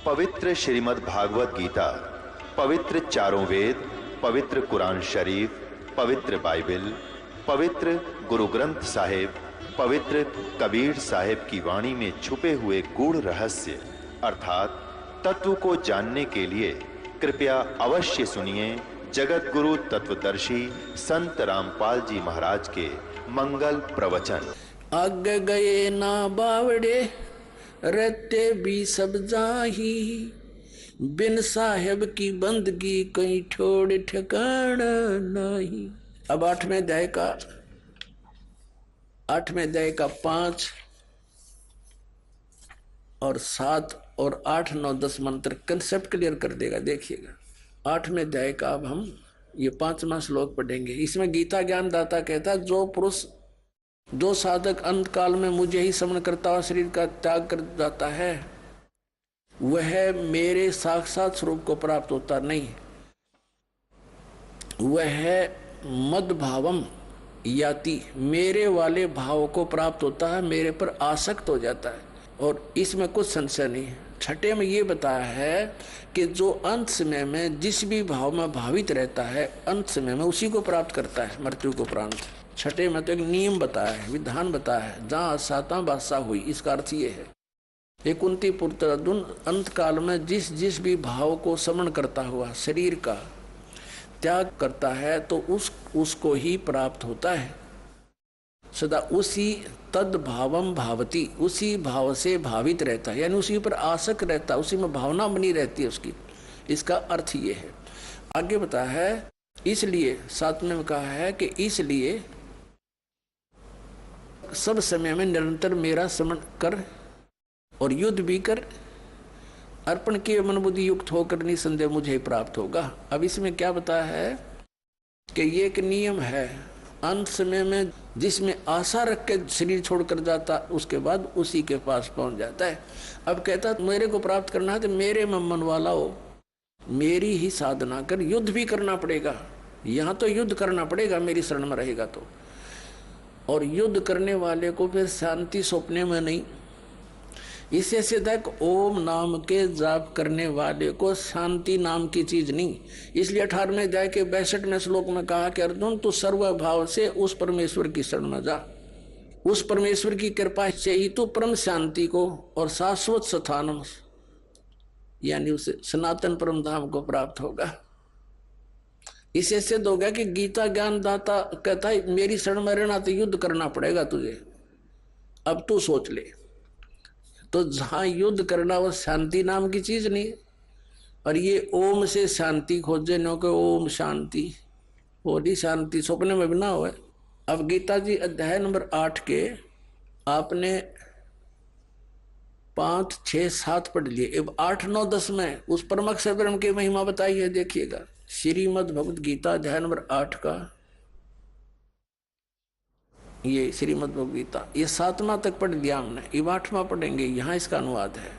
पवित्र श्रीमद् भागवत गीता, पवित्र चारों वेद, पवित्र कुरान शरीफ, पवित्र बाइबल, पवित्र गुरु ग्रंथ साहिब, पवित्र कबीर साहिब की वाणी में छुपे हुए गूढ़ रहस्य अर्थात तत्व को जानने के लिए कृपया अवश्य सुनिए जगत गुरु तत्वदर्शी संत रामपाल जी महाराज के मंगल प्रवचन। आगे गए ना बावड़े रहते भी सब जाही, बिन साहेब की बंदगी कहीं छोड़ ठिकाना नहीं। अब आठवें अध्याय का 5 और 7 और 8, 9, 10 मंत्र कंसेप्ट क्लियर कर देगा। देखिएगा 8वें अध्याय का अब हम ये 5वां श्लोक पढ़ेंगे। इसमें गीता ज्ञान दाता कहता है, जो साधक अंत काल में मुझे ही स्मरण करता हुआ शरीर का त्याग कर जाता है, वह मेरे साक्षात स्वरूप को प्राप्त होता नहीं। वह मद भावम याति, मेरे वाले भाव को प्राप्त होता है, मेरे पर आसक्त हो जाता है। और इसमें कुछ संशय नहीं है। छठे में ये बताया है कि जो अंत समय में जिस भी भाव में भावित रहता है, अंत समय में उसी को प्राप्त करता है मृत्यु को प्रांत। छठे में तो एक नियम बताया है, विधान बताया है, जहाँ साता बादशाह हुई। इसका अर्थ ये है, 29 पुत्रदुन अंत काल में जिस भी भाव को समन करता हुआ शरीर का त्याग करता है तो उसको ही प्राप्त होता है। सदा उसी तद भावम भावती, उसी भाव से भावित रहता है, यानी उसी पर आसक्त रहता है, उसी में भावना बनी रहती है उसकी। इसका अर्थ ये है। आगे बताया है, इसलिए 7वें में कहा है कि इसलिए सब समय में निरंतर मेरा स्मरण कर और युद्ध भी कर, अर्पण के मन बुद्धि युक्त होकर निसंदेह मुझे ही प्राप्त होगा। अब इसमें क्या बताया है कि ये एक नियम है, अंत समय में जिसमें आशा रख के शरीर छोड़कर जाता, उसके बाद उसी के पास पहुंच जाता है। अब कहता मेरे को प्राप्त करना है तो मेरे में मन वाला हो, मेरी ही साधना कर, युद्ध भी करना पड़ेगा। यहाँ तो युद्ध करना पड़ेगा मेरी शरण में रहेगा तो। और युद्ध करने वाले को फिर शांति सौंपने में नहीं। इससे सिद्ध है ओम नाम के जाप करने वाले को शांति नाम की चीज नहीं। इसलिए 18वें अध्याय के 62वें श्लोक में कहा कि अर्जुन तू सर्वभाव से उस परमेश्वर की शरण में जा, उस परमेश्वर की कृपा से ही तू परम शांति को और शाश्वत स्थान यानी उसे सनातन परम धाम को प्राप्त होगा। इससे सिद्ध हो गया कि गीता ज्ञान दाता कहता है मेरी शरण में रहना तो युद्ध करना पड़ेगा तुझे। अब तू सोच ले, तो जहां युद्ध करना वो शांति नाम की चीज नहीं। और ये ओम से शांति खोजे नो के ओम शांति, वो नहीं शांति सपने में भी ना हो। अब गीता जी अध्याय नंबर 8 के आपने 5, 6, 7 पढ़ लिए। अब 8, 9, 10 में उस परम अक्षर ब्रह्म की महिमा बताई है। देखिएगा श्रीमद् भगवत गीता अध्याय नंबर 8 का ये श्रीमद् भगवत गीता, ये 7वां तक पढ़ लिया हमने, ये 8वां पढ़ेंगे। यहाँ इसका अनुवाद है।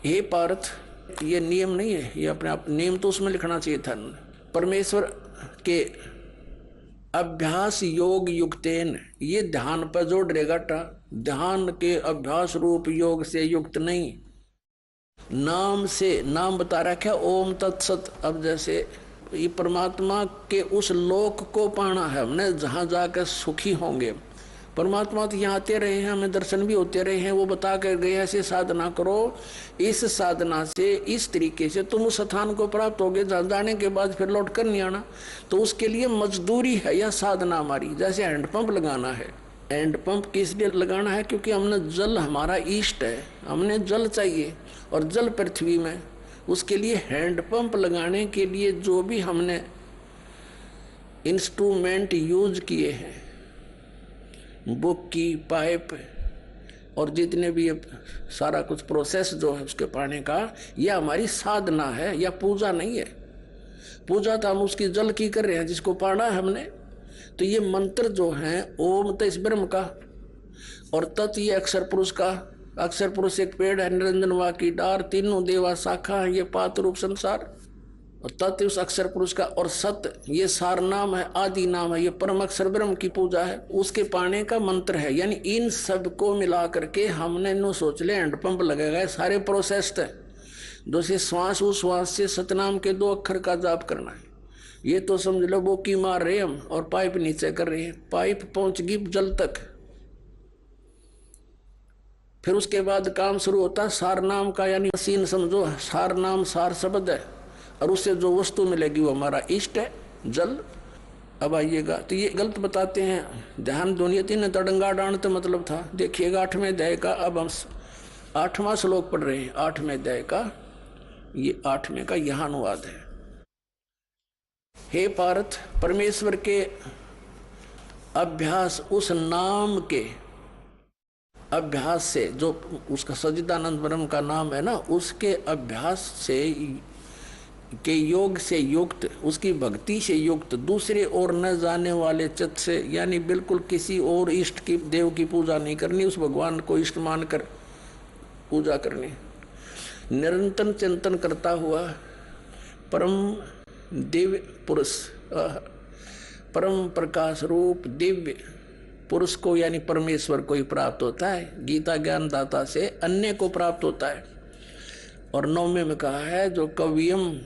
हे पार्थ, ये नियम नहीं है, ये अपने आप नियम तो उसमें लिखना चाहिए था। परमेश्वर के अभ्यास योग युक्तेन, ये ध्यान पर जोड़ रहेगा। ध्यान के अभ्यास रूप योग से युक्त नहीं, नाम से, नाम बता रखा ओम तत्सत। अब जैसे ये परमात्मा के उस लोक को पाना है हमने, जहां जाकर सुखी होंगे। परमात्मा तो यहाँ आते रहे हैं, हमें दर्शन भी होते रहे हैं, वो बता कर गए ऐसे साधना करो, इस साधना से इस तरीके से तुम उस स्थान को प्राप्त होगे जहाँ जाने के बाद फिर लौट कर नहीं आना। तो उसके लिए मजदूरी है या साधना हमारी। जैसे हैंडपंप लगाना है, हैंडपंप किस लिए लगाना है? क्योंकि हमने जल, हमारा ईष्ट है, हमने जल चाहिए और जल पृथ्वी में। उसके लिए हैंडपंप लगाने के लिए जो भी हमने इंस्ट्रूमेंट यूज किए हैं, बुक की, पाइप और जितने भी सारा कुछ प्रोसेस जो है उसके पाने का, यह हमारी साधना है या पूजा नहीं है। पूजा तो हम उसकी जल की कर रहे हैं जिसको पाना है हमने। तो ये मंत्र जो है ओम तो इस ब्रह्म का और तत् ये अक्षर पुरुष का। अक्षर पुरुष एक पेड़ है, निरंजन वा की डार, तीनों देवा शाखा है, ये पात रूप संसार। और तत् उस अक्षर पुरुष का और सत्य ये सार नाम है, आदि नाम है, ये परम अक्षर ब्रह्म की पूजा है, उसके पाने का मंत्र है। यानी इन सब को मिला करके हमने नो सोच ले हैंडपंप लगेगा, सारे प्रोसेस्ड है। दूसरे श्वास उस श्वास से सतनाम के 2 अक्षर का जाप करना है। ये तो समझ लो वो की मार रहे हम और पाइप नीचे कर रहे हैं, पाइप पहुंच गई जल तक। फिर उसके बाद काम शुरू होता है सार नाम का, यानी मशीन समझो, सार नाम सार शब्द है और उससे जो वस्तु मिलेगी वो हमारा इष्ट है, जल। अब आइएगा तो ये गलत बताते हैं, ध्यान दुनियति ने तड़ंगा डांड तो मतलब था। देखिएगा 8वें अध्याय का, अब हम 8वां श्लोक पढ़ रहे हैं 8वें अध्याय का, ये 8वें का यह अनुवाद है। हे पार्थ, परमेश्वर के अभ्यास, उस नाम के अभ्यास से, जो उसका सच्चिदानंद ब्रह्म का नाम है ना, उसके अभ्यास से के योग से युक्त, उसकी भक्ति से युक्त, दूसरे और न जाने वाले चित्त से, यानी बिल्कुल किसी और इष्ट की देव की पूजा नहीं करनी, उस भगवान को इष्ट मानकर पूजा करनी। निरंतर चिंतन करता हुआ परम दिव्य पुरुष, परम प्रकाश रूप दिव्य पुरुष को, यानी परमेश्वर को ही प्राप्त होता है। गीता ज्ञान दाता से अन्य को प्राप्त होता है। और 9वें में कहा है जो कवियम,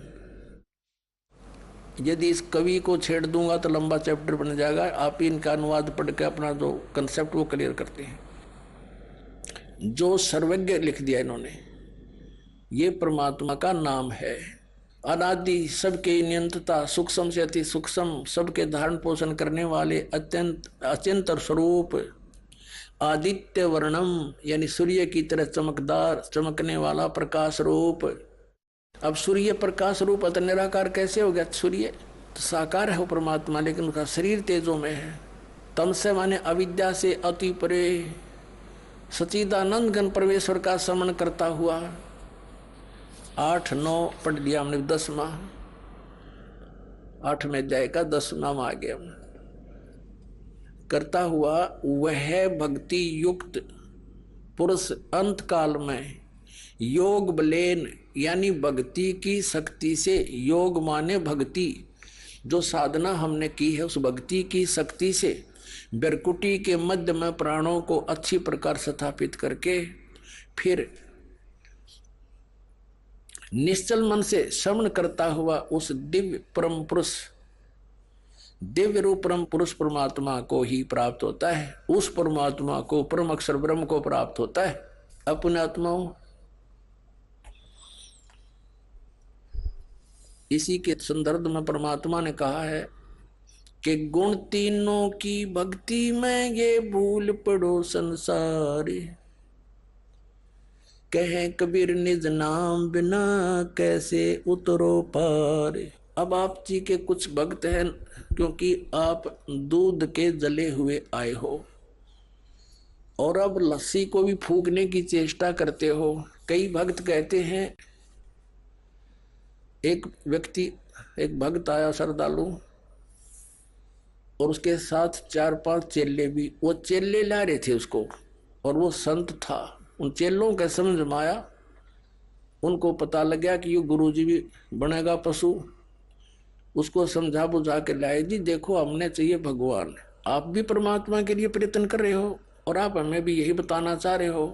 यदि इस कवि को छेड़ दूंगा तो लंबा चैप्टर बन जाएगा, आप ही इनका अनुवाद पढ़ के अपना जो कंसेप्ट वो क्लियर करते हैं। जो सर्वज्ञ लिख दिया इन्होंने, ये परमात्मा का नाम है। अनादि, सबके नियंत्रता, सूक्ष्म से अति सूक्ष्म, सबके धारण पोषण करने वाले, अत्यंत अचिंत स्वरूप, आदित्य वर्णम, यानी सूर्य की तरह चमकदार, चमकने वाला प्रकाश रूप। अब सूर्य प्रकाश रूप अत निराकार कैसे हो गया? सूर्य तो साकार है वो परमात्मा, लेकिन उसका शरीर तेजों में है। तम से माने अविद्या से अति परे सच्चिदानंद घन परमेश्वर का समन करता हुआ। 8, 9 पढ़ लिया हमने, 10वां 8वें अध्याय का 10वां आ गया। करता हुआ वह भक्ति युक्त पुरुष अंत काल में योग बलेन, यानी भक्ति की शक्ति से, योग माने भक्ति, जो साधना हमने की है उस भक्ति की शक्ति से बिरकुटी के मध्य में प्राणों को अच्छी प्रकार स्थापित करके फिर निश्चल मन से श्रवण करता हुआ उस दिव्य परम पुरुष, दिव्य रूप परम पुरुष परमात्मा को ही प्राप्त होता है। उस परमात्मा को, परम अक्षर ब्रह्म को प्राप्त होता है। अपने आत्माओं, इसी के संदर्भ में परमात्मा ने कहा है कि गुण तीनों की भक्ति में ये भूल पड़ो संसार, कहे कबीर निज नाम बिना कैसे उतरो पार। अब आप जी के कुछ भक्त हैं, क्योंकि आप दूध के जले हुए आए हो और अब लस्सी को भी फूकने की चेष्टा करते हो। कई भक्त कहते हैं, एक भक्त आया श्रद्धालु और उसके साथ 4-5 चेले भी, वो चेले ला रहे थे उसको और वो संत था। उन चेलों के समझ में आया, उनको पता लग गया कि ये गुरुजी भी बनेगा पशु। उसको समझा बुझा के लाए, जी देखो हमने चाहिए भगवान, आप भी परमात्मा के लिए प्रयत्न कर रहे हो और आप हमें भी यही बताना चाह रहे हो,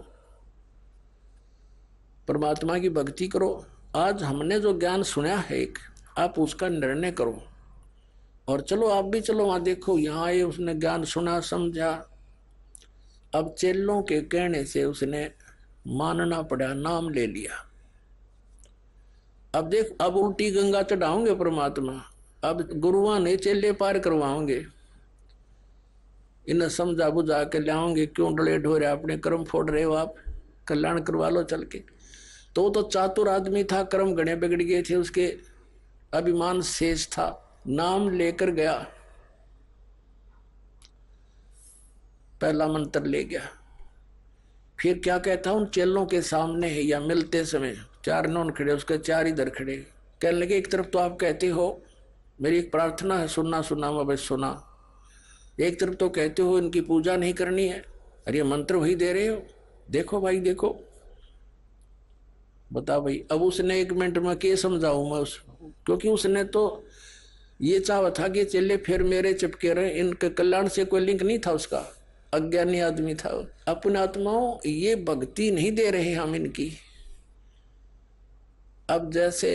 परमात्मा की भक्ति करो। आज हमने जो ज्ञान सुना है एक, आप उसका निर्णय करो और चलो आप भी चलो वहां देखो। यहाँ आए, उसने ज्ञान सुना समझा। अब चेलों के कहने से उसने मानना पड़ा, नाम ले लिया। अब देख, अब उल्टी गंगा चढ़ाओगे परमात्मा, अब गुरुआ ने चेले पार करवाओगे, इन्हें समझा बुझा के लाओगे। क्यों डले ढोरे अपने कर्म फोड़ रहे हो, आप कल्याण करवा लो चल के। तो चातुर आदमी था, कर्म गणे बिगड़ गए थे, उसके अभिमान शेष था, नाम लेकर गया, पहला मंत्र ले गया। फिर क्या कहता, उन चेलों के सामने है या मिलते समय 4 नौन खड़े, उसके 4 इधर खड़े, कहने लगे एक तरफ तो आप कहते हो मेरी एक प्रार्थना है, सुनना मैं बस सुना। एक तरफ तो कहते हो इनकी पूजा नहीं करनी है, अरे ये मंत्र वही दे रहे हो, देखो भाई देखो। बता भाई, अब उसने 1 मिनट में क्या समझाऊं मैं क्योंकि उसने तो ये चाहा था कि चेले फिर मेरे चिपके रहे, इनके कल्याण से कोई लिंक नहीं था उसका, अज्ञानी आदमी था। अपने आत्माओं, ये भक्ति नहीं दे रहे हम इनकी, अब जैसे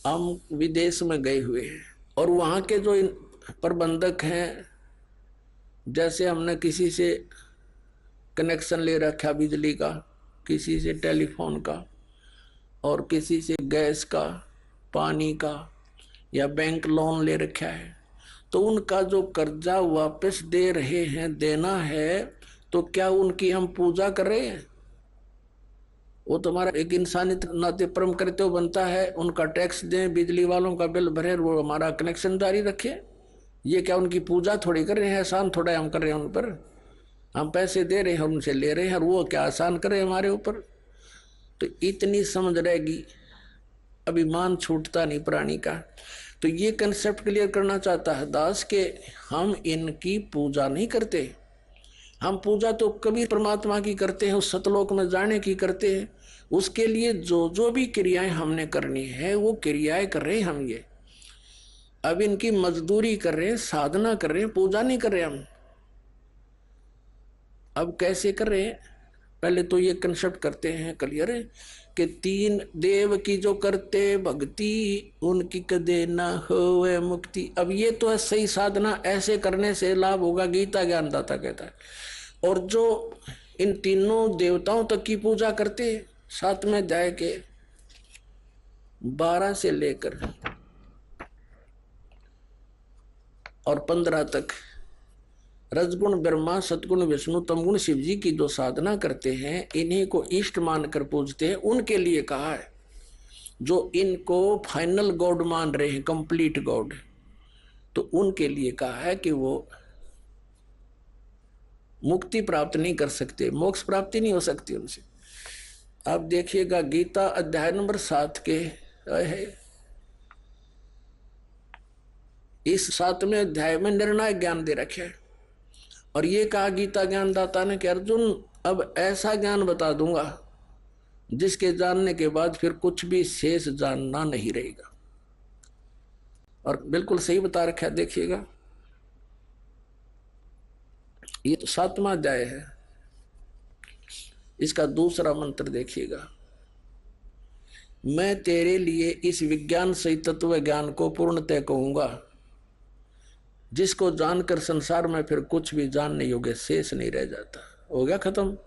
हम विदेश में गए हुए हैं और वहां के जो प्रबंधक हैं, जैसे हमने किसी से कनेक्शन ले रखा बिजली का, किसी से टेलीफोन का और किसी से गैस का, पानी का, या बैंक लोन ले रखा है, तो उनका जो कर्जा वापस दे रहे हैं, देना है, तो क्या उनकी हम पूजा कर रहे हैं? वो तुम्हारा एक इंसानी नाते परम कर्तव्य बनता है, उनका टैक्स दें, बिजली वालों का बिल भरे, वो हमारा कनेक्शन जारी रखे। ये क्या उनकी पूजा थोड़ी कर रहे हैं, एहसान थोड़ा हम कर रहे हैं उन पर। हम पैसे दे रहे हैं, उनसे ले रहे हैं, और वो क्या आसान कर रहे हैं हमारे ऊपर। तो इतनी समझ रहेगी, अभिमान छूटता नहीं प्राणी का। तो ये कंसेप्ट क्लियर करना चाहता है दास के हम इनकी पूजा नहीं करते। हम पूजा तो कभी परमात्मा की करते हैं, उस सतलोक में जाने की करते हैं। उसके लिए जो जो भी क्रियाएं हमने करनी है वो क्रियाएं कर रहे हैं हम। ये अब इनकी मजदूरी कर रहे हैं, साधना कर रहे हैं, पूजा नहीं कर रहे हम। अब कैसे कर रहे हैं? पहले तो ये कंसेप्ट करते हैं क्लियर है कि तीन देव की जो करते भक्ति उनकी कदे ना होवे मुक्ति। अब ये तो है सही साधना, ऐसे करने से लाभ होगा, गीता ज्ञानदाता कहता है। और जो इन तीनों देवताओं तक की पूजा करते, 7वें अध्याय के 12 से लेकर और 15 तक रजगुण ब्रह्मा, सतगुण विष्णु, तमगुण शिव जी की जो साधना करते हैं, इन्हीं को इष्ट मानकर पूजते हैं, उनके लिए कहा है। जो इनको फाइनल गॉड मान रहे हैं, कंप्लीट गॉड, तो उनके लिए कहा है कि वो मुक्ति प्राप्त नहीं कर सकते, मोक्ष प्राप्ति नहीं हो सकती उनसे। अब देखिएगा गीता अध्याय नंबर 7 के है, इस 7वें अध्याय में निर्णायक ज्ञान दे रखे है। और ये कहा गीता ज्ञानदाता ने कि अर्जुन अब ऐसा ज्ञान बता दूंगा जिसके जानने के बाद फिर कुछ भी शेष जानना नहीं रहेगा। और बिल्कुल सही बता रखा है, देखिएगा ये तो 7वां अध्याय है, इसका दूसरा मंत्र देखिएगा। मैं तेरे लिए इस विज्ञान सहित तत्व ज्ञान को पूर्णतः कहूंगा, जिसको जानकर संसार में फिर कुछ भी जानने योग्य शेष नहीं रह जाता। हो गया खत्म।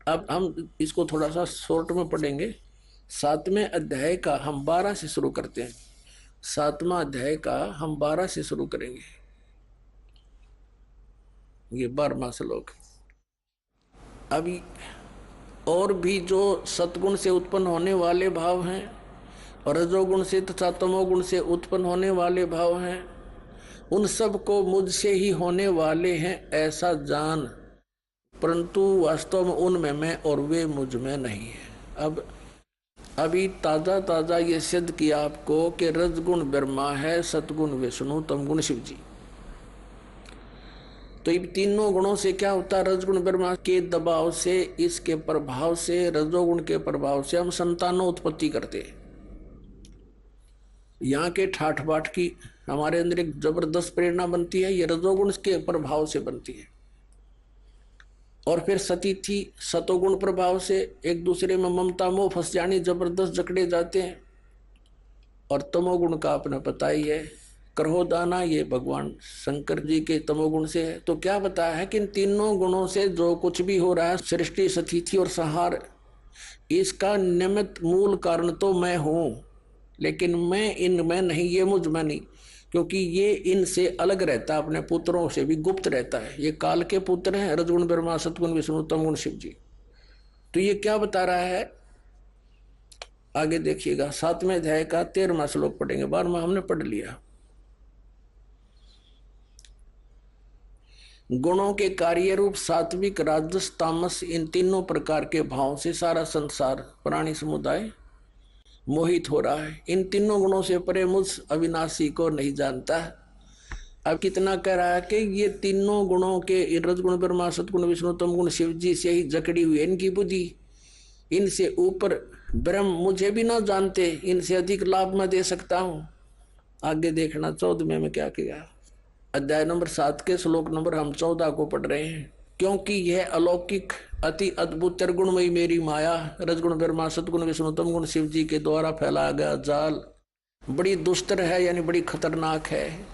अब हम इसको थोड़ा सा शॉर्ट में पढ़ेंगे। 7वें अध्याय का हम 12 से शुरू करते हैं। 7वां अध्याय का हम 12 से शुरू करेंगे। ये 12वां श्लोक। अभी और भी जो सतगुण से उत्पन्न होने वाले भाव हैं और रजोगुण से तथा तमोगुण से उत्पन्न होने वाले भाव हैं, उन सब को मुझसे ही होने वाले हैं ऐसा जान, परंतु वास्तव में उनमें मैं और वे मुझ में नहीं है। अब अभी ताजा ये सिद्ध किया आपको कि रजगुण ब्रह्मा है, सतगुण विष्णु, तमगुण शिव जी। तो इन तीनों गुणों से क्या होता है? रजगुण ब्रह्मा के दबाव से, इसके प्रभाव से, रजोगुण के प्रभाव से हम संतानों उत्पत्ति करते हैं। यहाँ के ठाठ बाट की हमारे अंदर एक जबरदस्त प्रेरणा बनती है, ये रजोगुण के प्रभाव से बनती है। और फिर सतीथि सतोगुण प्रभाव से एक दूसरे में ममता मोह फंस जानी, जबरदस्त जकड़े जाते हैं। और तमोगुण का अपना पता ही है, क्रोधाना, ये भगवान शंकर जी के तमोगुण से है। तो क्या बताया है कि इन तीनों गुणों से जो कुछ भी हो रहा है, सृष्टि, सतीथि और संहार, इसका निमित्त मूल कारण तो मैं हूं, लेकिन मैं इनमें नहीं, ये मुझ में नहीं, क्योंकि ये इनसे अलग रहता है, अपने पुत्रों से भी गुप्त रहता है। ये काल के पुत्र हैं, रजगुण ब्रह्मा, सतगुण विष्णु, तमगुण शिव जी। तो ये क्या बता रहा है आगे देखिएगा। 7वें अध्याय का 13वां श्लोक पढ़ेंगे, 12वां हमने पढ़ लिया। गुणों के कार्य रूप सात्विक, राजस, तामस, इन तीनों प्रकार के भावों से सारा संसार, प्राणी समुदाय मोहित हो रहा है। इन तीनों गुणों से परे मुझ अविनाशी को नहीं जानता। अब कितना कह रहा है कि ये तीनों गुणों के, रजगुण ब्रह्मा, सतगुण विष्णु, तमगुण शिव जी से ही जकड़ी हुई है इनकी बुद्धि। इनसे ऊपर ब्रह्म मुझे भी ना जानते, इनसे अधिक लाभ मैं दे सकता हूं। आगे देखना 14वें में क्या किया। अध्याय नंबर 7 के श्लोक नंबर हम 14 को पढ़ रहे हैं। क्योंकि यह अलौकिक अति अद्भुत त्रिगुणमयी मेरी माया रजगुण ब्रह्मा सतगुण विष्णु तम गुण शिव जी के द्वारा फैलाया गया जाल बड़ी दुस्तर है, यानी बड़ी खतरनाक है।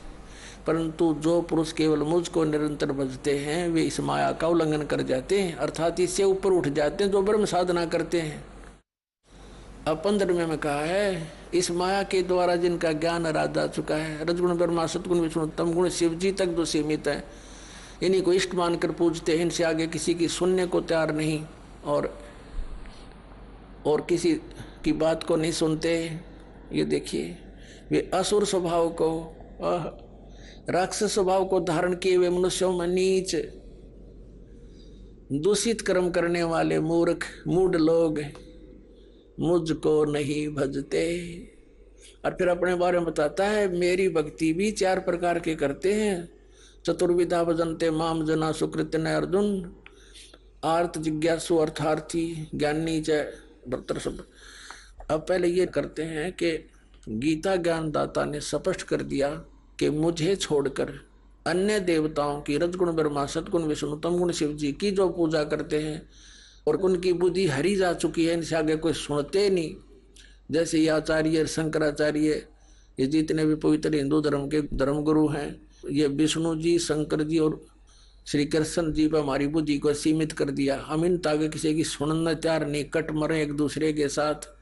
परंतु जो पुरुष केवल मुझको निरंतर भजते हैं वे इस माया का उल्लंघन कर जाते हैं, अर्थात इससे ऊपर उठ जाते हैं जो ब्रह्म साधना करते हैं। अब 15वें में कहा है इस माया के द्वारा जिनका ज्ञान आराधा चुका है, रजगुण ब्रह्मा सतगुण विष्णु तम गुण शिव जी तक जो सीमित है, इन्हीं को इष्ट मानकर पूजते हैं, इनसे आगे किसी की सुनने को तैयार नहीं और किसी की बात को नहीं सुनते। ये देखिए वे असुर स्वभाव को राक्षस स्वभाव को धारण किए हुए मनुष्यों में नीच दूषित कर्म करने वाले मूर्ख मूढ़ लोग मुझको नहीं भजते। और फिर अपने बारे में बताता है मेरी भक्ति भी 4 प्रकार के करते हैं, चतुर्विधा भजनते माम जना सुकृत न अर्जुन, आर्त जिज्ञासु अर्थार्थी ज्ञानी च भर्तर सब। अब पहले ये करते हैं कि गीता ज्ञानदाता ने स्पष्ट कर दिया कि मुझे छोड़कर अन्य देवताओं की रजगुण ब्रह्मा सतगुण विष्णु तम गुण शिव जी की जो पूजा करते हैं और उनकी बुद्धि हरी जा चुकी है, इनसे आगे कोई सुनते नहीं। जैसे ये आचार्य शंकराचार्य ये जितने भी पवित्र हिंदू धर्म के धर्मगुरु हैं, ये विष्णु जी शंकर जी और श्री कृष्ण जी पर हमारी बुद्धि को सीमित कर दिया। हम इन तागे किसी की सुनना तैयार नहीं, कट मरे एक दूसरे के साथ।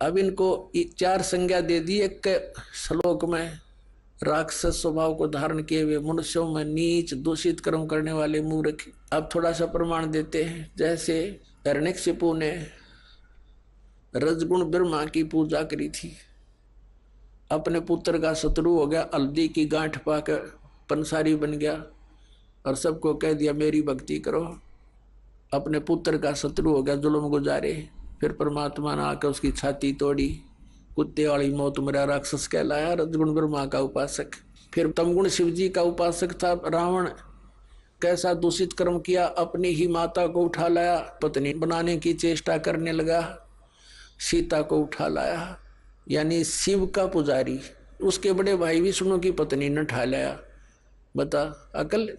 अब इनको 4 संज्ञा दे दी एक श्लोक में, राक्षस स्वभाव को धारण किए हुए मनुष्यों में नीच दूषित कर्म करने वाले मूर्ख। अब थोड़ा सा प्रमाण देते हैं। जैसे हिरण्यकशिपु ने रजगुण ब्रह्मा की पूजा करी थी, अपने पुत्र का शत्रु हो गया, हल्दी की गांठ पाकर पंसारी बन गया और सबको कह दिया मेरी भक्ति करो। अपने पुत्र का शत्रु हो गया, जुल्म गुजारे। फिर परमात्मा ने आकर उसकी छाती तोड़ी, कुत्ते वाली मौत मेरा राक्षस कहलाया, रजगुण ब्रह्मा का उपासक। फिर तमगुण शिव जी का उपासक था रावण, कैसा दूषित कर्म किया, अपनी ही माता को उठा लाया, पत्नी बनाने की चेष्टा करने लगा, सीता को उठा लाया, यानी शिव का पुजारी। उसके बड़े भाई विष्णु की पत्नी ने उठा लाया। बता अकल।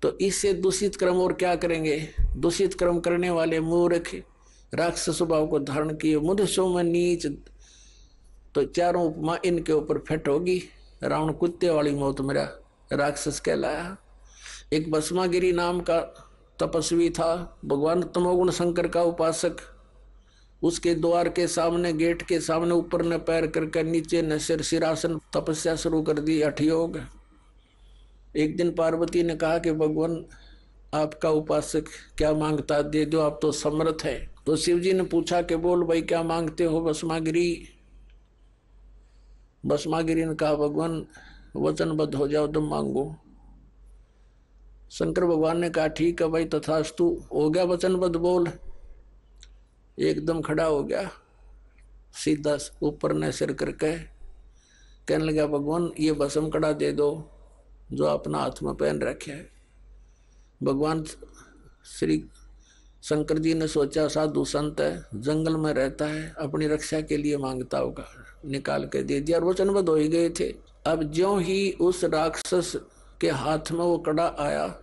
तो इससे दूषित कर्म और क्या करेंगे? दूषित कर्म करने वाले मूर्ख राक्षस स्वभाव को धारण किए मनुष्यों में नीच। तो 4 उपमा इनके ऊपर फिट होगी। रावण कुत्ते वाली मौत मेरा राक्षस कहलाया। एक भस्मागिरी नाम का तपस्वी था, भगवान तमोगुण शंकर का उपासक। उसके द्वार के सामने, गेट के सामने ऊपर न पैर करके नीचे न सिर, सिरासन तपस्या शुरू कर दी, हठयोग। एक दिन पार्वती ने कहा कि भगवान आपका उपासक क्या मांगता दे दो, आप तो समर्थ है। तो शिव जी ने पूछा कि बोल भाई क्या मांगते हो भस्मागिरी। भस्मागिरी ने कहा भगवान वचनबद्ध हो जाओ तुम मांगो। शंकर भगवान ने कहा ठीक है भाई तथास्तु, हो गया वचनबद्ध, बोल। एकदम खड़ा हो गया, सीधा ऊपर ने सिर करके कहने लगा भगवान ये भस्म कड़ा दे दो जो अपना हाथ में पहन रखे है। भगवान श्री शंकर जी ने सोचा साधु संत है, जंगल में रहता है, अपनी रक्षा के लिए मांगता होगा, निकाल के दे दिया और वचनबद्ध हो ही गए थे। अब ज्यों ही उस राक्षस के हाथ में वो कड़ा आया,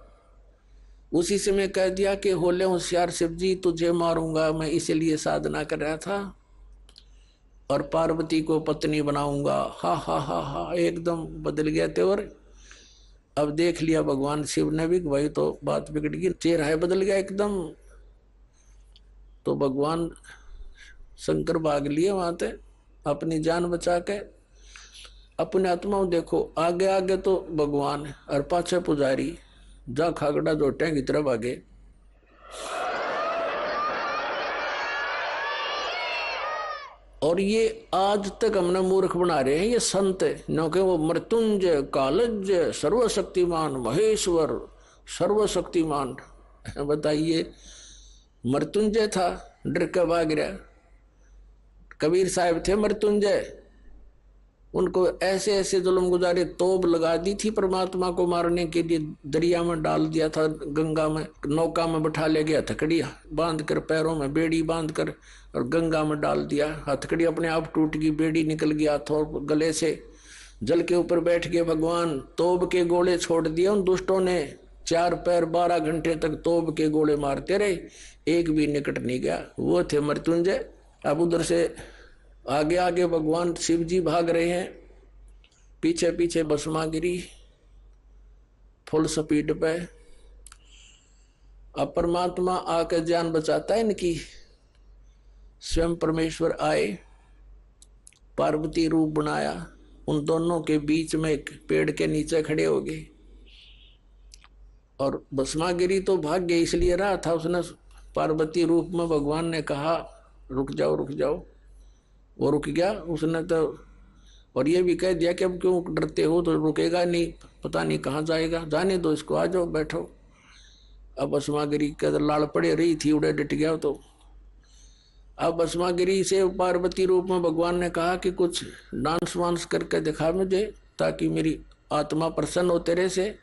उसी से मैं कह दिया कि होले होशियार शिव जी तुझे मारूंगा, मैं इसीलिए साधना कर रहा था और पार्वती को पत्नी बनाऊंगा। हा हा हा हा, एकदम बदल गया तेवर। अब देख लिया भगवान शिव ने भी भाई तो बात बिगड़ गई, चेहरा है बदल गया एकदम। तो भगवान शंकर भाग लिए वहां से अपनी जान बचा के। अपने आत्माओं देखो, आगे आगे तो भगवान और पाछे पुजारी, जा खागड़ा जोटे की तरफ आगे। और ये आज तक हमने मूर्ख बना रहे हैं ये संत, क्योंकि वो मृत्युंजय कालज्य सर्वशक्तिमान महेश्वर सर्वशक्तिमान। बताइए, मृत्युंजय था, डर के भाग गया। कबीर साहब थे मृत्युंजय, उनको ऐसे ऐसे जुल्म गुजारे, तोब लगा दी थी परमात्मा को मारने के लिए, दरिया में डाल दिया था, गंगा में नौका में बैठा ले गया, हथकड़ी बांध कर, पैरों में बेड़ी बांध कर और गंगा में डाल दिया। हथकड़ी अपने आप टूट गई, बेड़ी निकल गया हाथों गले से, जल के ऊपर बैठ गए भगवान। तोब के गोले छोड़ दिए उन दुष्टों ने, 4 पैर 12 घंटे तक तोप के गोले मारते रहे, एक भी निकट नहीं गया। वो थे मृत्युंजय। अब उधर से आगे आगे भगवान शिव जी भाग रहे हैं, पीछे पीछे भस्मागिरी फुल स्पीड पे। अब परमात्मा आकर जान बचाता है इनकी। स्वयं परमेश्वर आए, पार्वती रूप बनाया, उन दोनों के बीच में एक पेड़ के नीचे खड़े हो गए। और भस्मागिरी तो भाग्य इसलिए रहा था, उसने पार्वती रूप में भगवान ने कहा रुक जाओ रुक जाओ, वो रुक गया उसने तो। और ये भी कह दिया कि अब क्यों डरते हो, तो रुकेगा नहीं, पता नहीं कहाँ जाएगा, जाने दो इसको, आ जाओ बैठो। अब भस्मागिरी का लाल पड़े रही थी, उड़े डट गया। तो अब भस्मागिरी से पार्वती रूप में भगवान ने कहा कि कुछ डांस वांस करके दिखा मुझे, ताकि मेरी आत्मा प्रसन्न हो तेरे से।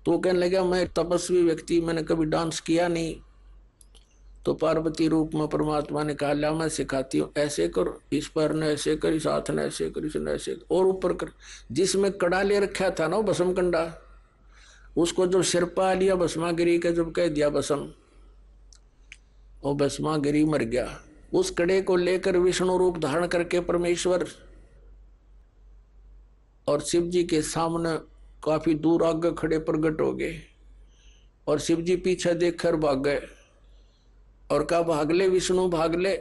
तो कहने लगा मैं तपस्वी व्यक्ति, मैंने कभी डांस किया नहीं। तो पार्वती रूप में परमात्मा ने कहा ला मैं सिखाती हूँ, ऐसे कर, इस पैर ने ऐसे कर, इस हाथ ने ऐसे कर, इसने ऐसे कर, और ऊपर कर। जिसमें कड़ा ले रखा था ना भस्म कंडा, उसको जब सिर पा लिया भस्मागिरी का, जब कह दिया भस्म, और भस्मागिरी मर गया। उस कड़े को लेकर विष्णु रूप धारण करके परमेश्वर और शिव जी के सामने काफी दूर आगे खड़े प्रकट हो गए। और शिव जी पीछे देखकर भाग गए और कहा भाग ले विष्णु भाग ले,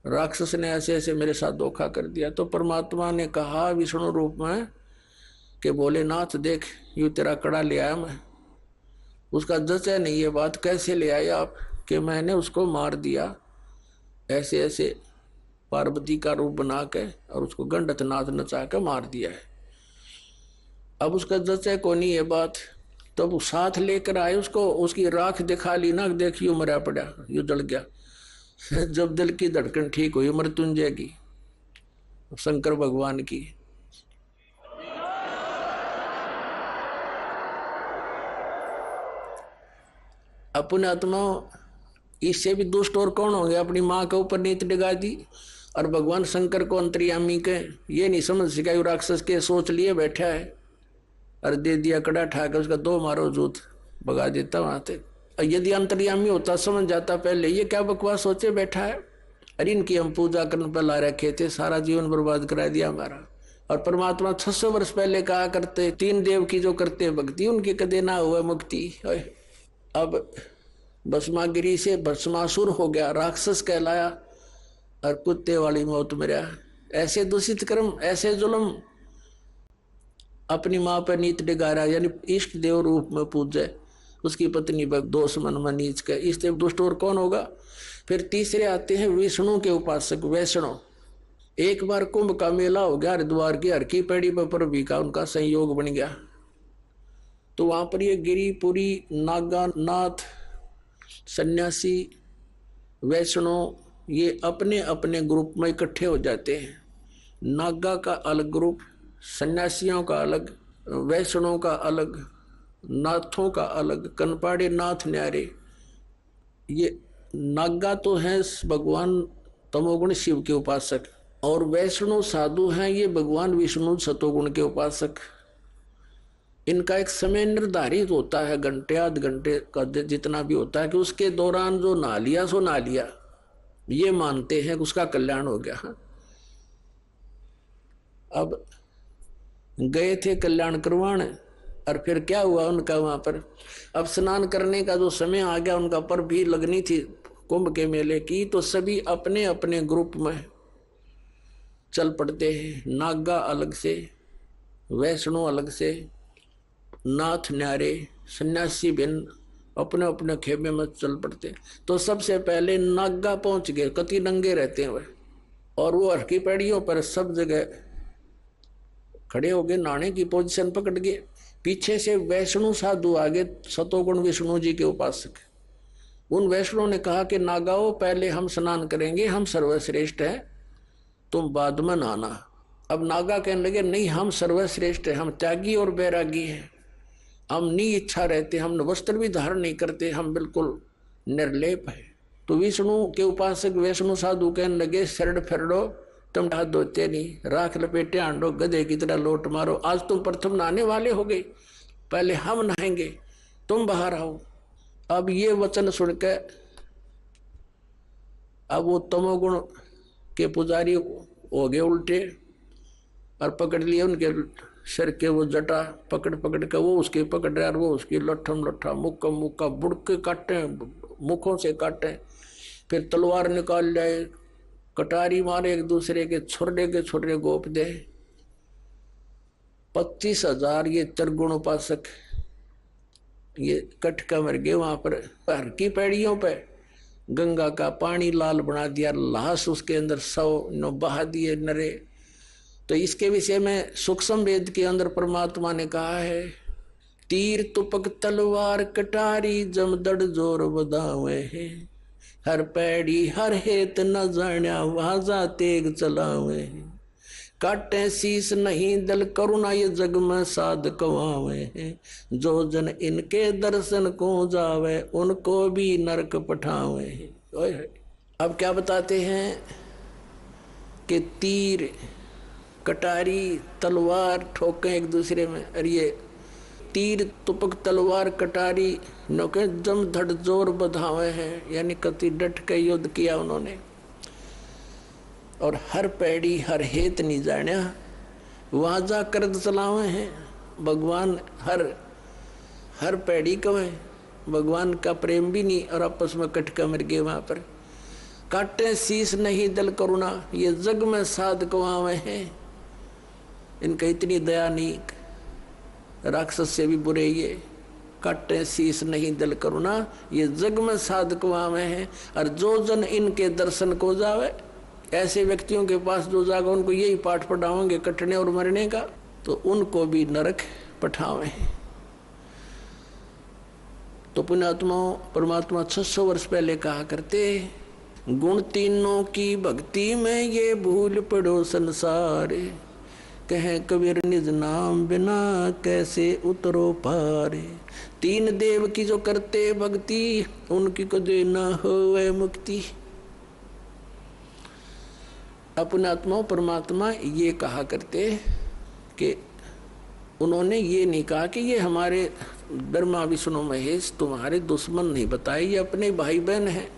राक्षस ने ऐसे ऐसे मेरे साथ धोखा कर दिया। तो परमात्मा ने कहा विष्णु रूप में कि भोलेनाथ देख यू तेरा कड़ा ले आया मैं। उसका जच है नहीं ये बात, कैसे ले आए आप, कि मैंने उसको मार दिया ऐसे ऐसे पार्वती का रूप बना के, और उसको गंडत नाथ नचा के मार दिया है। अब उसका जच है को नहीं ये बात। तब तो साथ लेकर आए उसको, उसकी राख दिखा ली ना, देख यू मरा पड़ा, यू जल गया। जब दिल की धड़कन ठीक हुई मृत्युंजय की, शंकर भगवान की। अपने आत्मा इससे भी दुष्ट और कौन हो गया, अपनी माँ के ऊपर नीत डिगा दी। और भगवान शंकर को अंतर्यामी के ये नहीं समझ सका, यू राक्षस के सोच लिए बैठा है, और दे दिया कड़ा ठाकर, उसका 2 मारो जूत भगा देता वहां से। यदि अंतर्यामी होता समझ जाता पहले ये क्या बकवास सोचे बैठा है, अरे इनकी हम पूजा करने पर ला रखे थे, सारा जीवन बर्बाद करा दिया हमारा। और परमात्मा 600 वर्ष पहले कहा करते 3 देव की जो करते भक्ति उनकी कदे ना हुआ मुक्ति। अब भस्मागिरी से भस्मासुर हो गया, राक्षस कहलाया, और कुत्ते वाली मौत मरा। ऐसे दूषित कर्म, ऐसे जुल्म, अपनी माँ पर नीत डिगा रहा, यानी इष्ट देव रूप में पूजे, उसकी पत्नी पर दोष मन में नीच के, इससे दुष्ट और कौन होगा। फिर तीसरे आते हैं विष्णु के उपासक वैष्णव। एक बार कुंभ का मेला हो गया हरिद्वार की हर की पेड़ी पर भी का उनका संयोग बन गया। तो वहां पर ये गिरिपुरी नागा नाथ सन्यासी वैष्णव ये अपने अपने ग्रुप में इकट्ठे हो जाते हैं। नागा का अलग ग्रुप, सन्यासियों का अलग, वैष्णव का अलग, नाथों का अलग, कनपाड़े नाथ न्यारे। ये नागा तो हैं भगवान तमोगुण शिव के उपासक, और वैष्णव साधु हैं ये भगवान विष्णु सतोगुण के उपासक। इनका एक समय निर्धारित होता है, घंटे आध घंटे का जितना भी होता है, कि उसके दौरान जो नहा लिया सो नहा लिया, ये मानते हैं कि उसका कल्याण हो गया। अब गए थे कल्याण करवाने, और फिर क्या हुआ उनका वहां पर, अब स्नान करने का जो समय आ गया, उनका पर भी लगनी थी कुंभ के मेले की, तो सभी अपने अपने ग्रुप में चल पड़ते हैं। नागा अलग से, वैष्णव अलग से, नाथ न्यारे सन्यासी भिन्न अपने अपने खेमे में चल पड़ते। तो सबसे पहले नागा पहुंच गए, कति नंगे रहते हैं वह, और वो हरकी पैड़ियों पर सब जगह खड़े हो गए, नहाने की पोजीशन पकड़ गए। पीछे से वैष्णु साधु आगे, सतोगुण विष्णु जी के उपासक। उन वैष्णव ने कहा कि नागाओं पहले हम स्नान करेंगे, हम सर्वश्रेष्ठ हैं, तुम बाद में नहाना। अब नागा कहने लगे नहीं, हम सर्वश्रेष्ठ हैं, हम त्यागी और बैरागी हैं, हम नहीं इच्छा रहते, हम वस्त्र भी धारण नहीं करते, हम बिल्कुल निर्लेप है। तो विष्णु के उपासक वैष्णु साधु कहने लगे शरण फेरडो, तुम हाथ धोते नहीं, राख लपेटे आंडो, गधे की तरह लोट मारो, आज तुम प्रथम नहाने वाले हो गए। पहले हम नहाएंगे, तुम बाहर आओ। अब ये वचन सुनकर अब वो तमोगुण के पुजारी हो गए उल्टे और पकड़ लिए उनके सिर के वो जटा पकड़ पकड़ के वो उसके पकड़ रहे और वो उसकी लट्ठम लट्ठा मुक्का मुक्का बुड़के काटे, मुखों से काटे, फिर तलवार निकाल जाए, कटारी मारे, एक दूसरे के छुरे गोप दे। 25,000 ये त्रिगुण उपासक ये कटका मर गए वहां पर। हर की पैड़ियों पे गंगा का पानी लाल बना दिया, लाश उसके अंदर 100 बहा दिए नरे। तो इसके विषय में सूक्ष्म वेद के अंदर परमात्मा ने कहा है, तीर तुपक तलवार कटारी जमदड़ जोर बदावे है, हर पैड़ी हर हेत न जाण्या वाजा तेग चलावे है, काटे शीस नहीं दल करुणा ये जग में साध कवावे है, जो जन इनके दर्शन को जावे उनको भी नरक पठावे है। अब क्या बताते हैं कि तीर कटारी तलवार ठोके एक दूसरे में, और ये तीर तुपक तलवार कटारी नौके जम धड़ जोर बधावे हैं, यानी कति डट के युद्ध किया उन्होंने। और हर पैड़ी हर हेत नहीं जाण्या वाजा कर चलावे हैं। भगवान हर पैड़ी को है, भगवान का प्रेम भी नहीं, और आपस में कटका मर गए वहां पर। काटे शीस नहीं दल करुणा ये जग में साध कवावे हैं, इनका इतनी दया नहीं, राक्षस से भी बुरे ये। काटे शीस नहीं दल करुणा ये जग में साध कवावे हैं, और जो जन इनके दर्शन को जावे, ऐसे व्यक्तियों के पास जो जागा उनको यही पाठ पढ़ाओगे कटने और मरने का, तो उनको भी नरक पठावे हैं। तो पुण्यात्माओं, परमात्मा 600 वर्ष पहले कहा करते, गुण तीनों की भक्ति में ये भूल पड़ो संसार, कहे कबीर निज नाम बिना कैसे उतरो पारे, तीन देव की जो करते भक्ति उनकी को देना होवे मुक्ति। अपने आत्मा परमात्मा ये कहा करते कि उन्होंने ये नहीं कहा कि ये हमारे ब्रह्मा विष्णु महेश तुम्हारे दुश्मन नहीं बताए, ये अपने भाई बहन हैं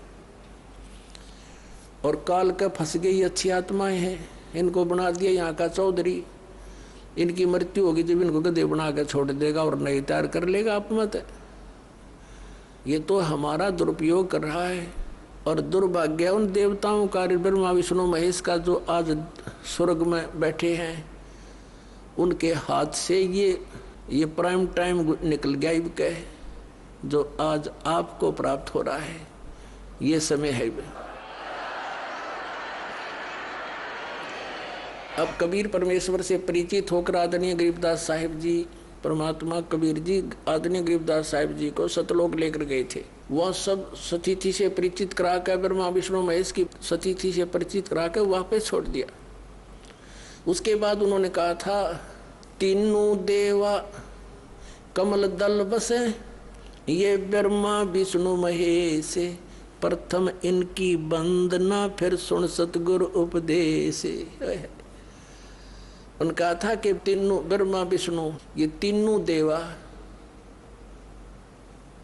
और काल का फंस गई अच्छी आत्माएं हैं, इनको बना दिया यहाँ का चौधरी, इनकी मृत्यु होगी जब इनको गधे बना के छोड़ देगा और नई तैयार कर लेगा। आप मत, ये तो हमारा दुरुपयोग कर रहा है। और दुर्भाग्य उन देवताओं का, ब्रह्मा विष्णु महेश का, जो आज स्वर्ग में बैठे हैं, उनके हाथ से ये प्राइम टाइम निकल गया इनके, जो आज आपको प्राप्त हो रहा है। ये समय है। अब कबीर परमेश्वर से परिचित होकर आदरणीय गरीबदास साहिब जी, परमात्मा कबीर जी आदरणीय गरीबदास साहिब जी को सतलोक लेकर गए थे। वह सब सतीथि से परिचित करा कर, ब्रह्मा विष्णु महेश की सतीथि से परिचित करा कर वापस छोड़ दिया। उसके बाद उन्होंने कहा था, तीनों देवा कमल दल बसे, ये ब्रह्मा विष्णु महेश, प्रथम इनकी वंदना फिर सुन सतगुरु उपदेश। उनका था कि तीनों ब्रह्मा विष्णु ये तीनों देवा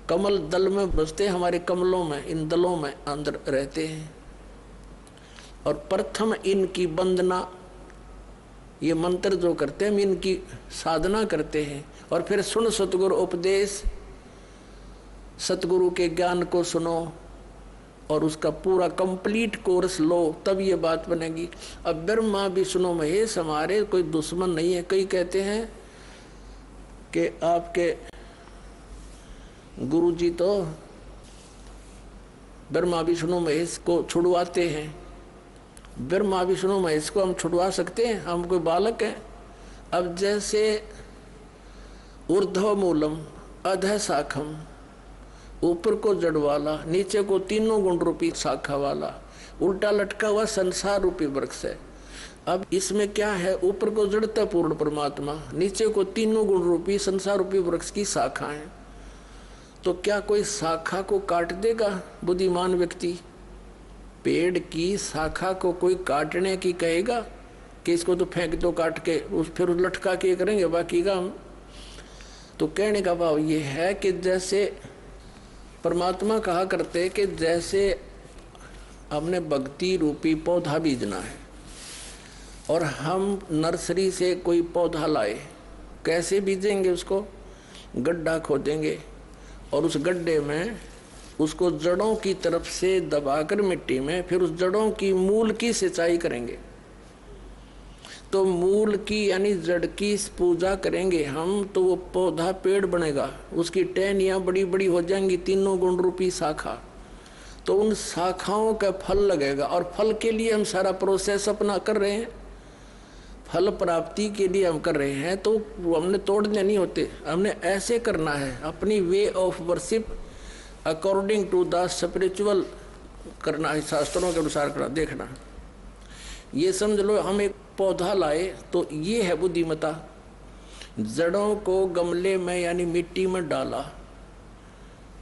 कमल दल में बसते, हमारे कमलों में, इन दलों में अंदर रहते हैं, और प्रथम इनकी वंदना ये मंत्र जो करते हैं, हम इनकी साधना करते हैं, और फिर सुन सतगुरु उपदेश, सतगुरु के ज्ञान को सुनो और उसका पूरा कंप्लीट कोर्स लो, तब ये बात बनेगी। अब ब्रह्मा विष्णु महेश हमारे कोई दुश्मन नहीं है। कई कहते हैं कि आपके गुरु जी तो ब्रह्मा विष्णु महेश को छुड़वाते हैं। ब्रह्मा विष्णु महेश को हम छुड़वा सकते हैं? हम कोई बालक हैं? अब जैसे ऊर्ध्व मूलम अधः शाखम, ऊपर को जड़ वाला, नीचे को तीनों गुण रूपी शाखा वाला, उल्टा लटका हुआ संसार रूपी वृक्ष है। अब इसमें क्या है? ऊपर को जड़ता पूर्ण परमात्मा, नीचे को तीनों गुण रूपी संसार रूपी वृक्ष की शाखा है। तो क्या कोई शाखा को काट देगा बुद्धिमान व्यक्ति? पेड़ की शाखा को कोई काटने की कहेगा कि इसको तो फेंक दो काट के, उस फिर लटका के करेंगे बाकी का हम। तो कहने का भाव ये है कि जैसे परमात्मा कहा करते कि जैसे हमने भक्ति रूपी पौधा बीजना है और हम नर्सरी से कोई पौधा लाए, कैसे बीजेंगे? उसको गड्ढा खोदेंगे और उस गड्ढे में उसको जड़ों की तरफ से दबाकर मिट्टी में फिर उस जड़ों की मूल की सिंचाई करेंगे। तो मूल की यानी जड़ की पूजा करेंगे हम तो वो पौधा पेड़ बनेगा, उसकी टहनियाँ बड़ी बड़ी हो जाएंगी, 3 गुण रूपी शाखा। तो उन शाखाओं का फल लगेगा और फल के लिए हम सारा प्रोसेस अपना कर रहे हैं, फल प्राप्ति के लिए हम कर रहे हैं। तो हमने तोड़ने नहीं होते, हमने ऐसे करना है, अपनी way of worship according to the spiritual करना है, शास्त्रों के अनुसार करना। देखना, ये समझ लो हम एक पौधा लाए तो ये है बुद्धिमता। जड़ों को गमले में यानी मिट्टी में डाला,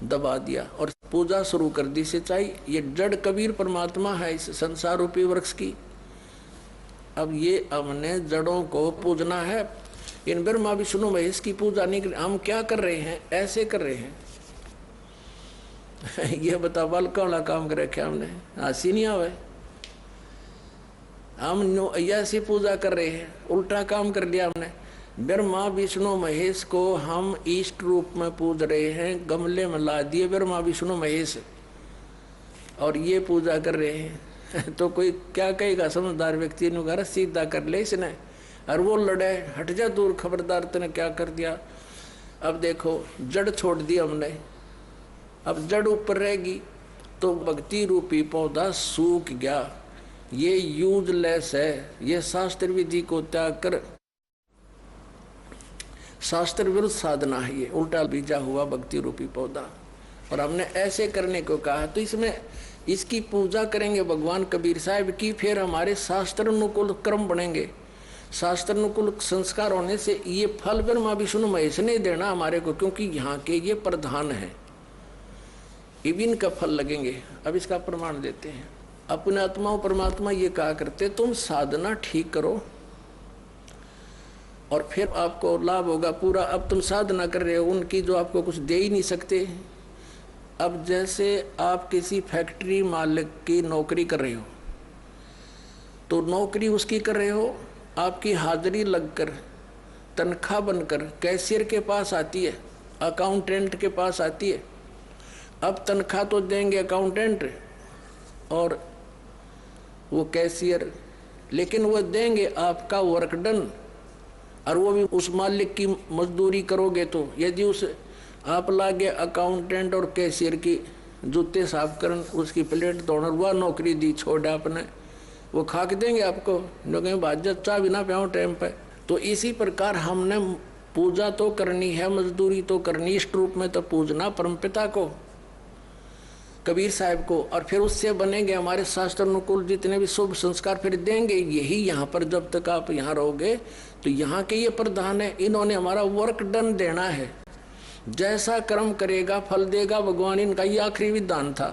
दबा दिया और पूजा शुरू कर दी, सिंचाई। ये जड़ कबीर परमात्मा है इस संसार रूपी वृक्ष की। अब ये हमने जड़ों को पूजना है। इन ब्रह्मा विष्णु महेश की पूजा नहीं कर, हम क्या कर रहे हैं? ऐसे कर रहे हैं। ये बता बाल कौन काम कर रखे हमने? हंसी नहीं आवे। हम ऐसी पूजा कर रहे हैं, उल्टा काम कर लिया हमने। ब्रह्मा विष्णु महेश को हम इष्ट रूप में पूज रहे हैं, गमले में ला दिए ब्रह्मा विष्णु महेश और ये पूजा कर रहे हैं। तो कोई क्या कहेगा? समझदार व्यक्ति ने कहा सीधा कर ले इसने, और वो लड़े, हट जा दूर, खबरदार तूने क्या कर दिया। अब देखो जड़ छोड़ दी हमने, अब जड़ ऊपर रहेगी तो भक्ति रूपी पौधा सूख गया, ये यूजलेस है। ये शास्त्र विधि को त्याग कर शास्त्र विरुद्ध साधना है, ये उल्टा बीजा हुआ भक्ति रूपी पौधा। और हमने ऐसे करने को कहा तो इसमें इसकी पूजा करेंगे भगवान कबीर साहब की, फिर हमारे शास्त्र अनुकूल कर्म बनेंगे। शास्त्र अनुकूल संस्कार होने से ये फल ब्रह्मा विष्णु महेश ने देना हमारे को, क्योंकि यहाँ के ये प्रधान है, इबिन का फल लगेंगे। अब इसका प्रमाण देते हैं। अपने आत्माओं परमात्मा ये कहा करते तुम साधना ठीक करो और फिर आपको लाभ होगा पूरा। अब तुम साधना कर रहे हो उनकी जो आपको कुछ दे ही नहीं सकते। अब जैसे आप किसी फैक्ट्री मालिक की नौकरी कर रहे हो तो नौकरी उसकी कर रहे हो, आपकी हाजिरी लगकर तनख्वाह बनकर कैशियर के पास आती है, अकाउंटेंट के पास आती है। अब तनख्वाह तो देंगे अकाउंटेंट और वो कैशियर, लेकिन वो देंगे आपका वर्क डन, और वो भी उस मालिक की मजदूरी करोगे। तो यदि उस आप लागे अकाउंटेंट और कैशियर की जूते साफ करन, उसकी प्लेट धोना, वह नौकरी दी छोड़ आपने, वो खा के देंगे आपको, लोग भाजत चाह भी ना पाओ टाइम पे। तो इसी प्रकार हमने पूजा तो करनी है, मजदूरी तो करनी, इष्ट रूप में तो पूजना परमपिता को, कबीर साहब को, और फिर उससे बनेंगे हमारे शास्त्र अनुकूल जितने भी शुभ संस्कार फिर देंगे। यही यहाँ पर जब तक आप यहाँ रहोगे तो यहाँ के ये प्रधान है, इन्होंने हमारा वर्क डन देना है। जैसा कर्म करेगा फल देगा भगवान, इनका ये आखिरी विधान था।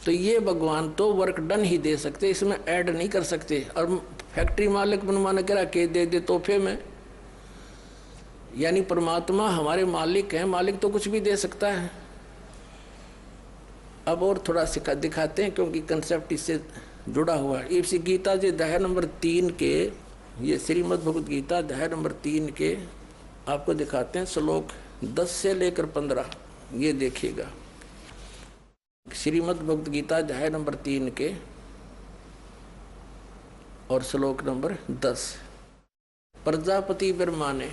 तो ये भगवान तो वर्क डन ही दे सकते, इसमें ऐड नहीं कर सकते। और फैक्ट्री मालिक बनवाने करा के दे तोहफे में, यानी परमात्मा हमारे मालिक हैं, मालिक तो कुछ भी दे सकता है। अब और थोड़ा सिखा दिखाते हैं क्योंकि कंसेप्ट इससे जुड़ा हुआ है। इसी गीता जी अध्याय नंबर 3 के, ये श्रीमद् भगवद गीता अध्याय नंबर 3 के आपको दिखाते हैं श्लोक 10 से लेकर 15। ये देखिएगा श्रीमद् भगवद गीता अध्याय नंबर 3 के और श्लोक नंबर 10। प्रजापति ब्रह्मा ने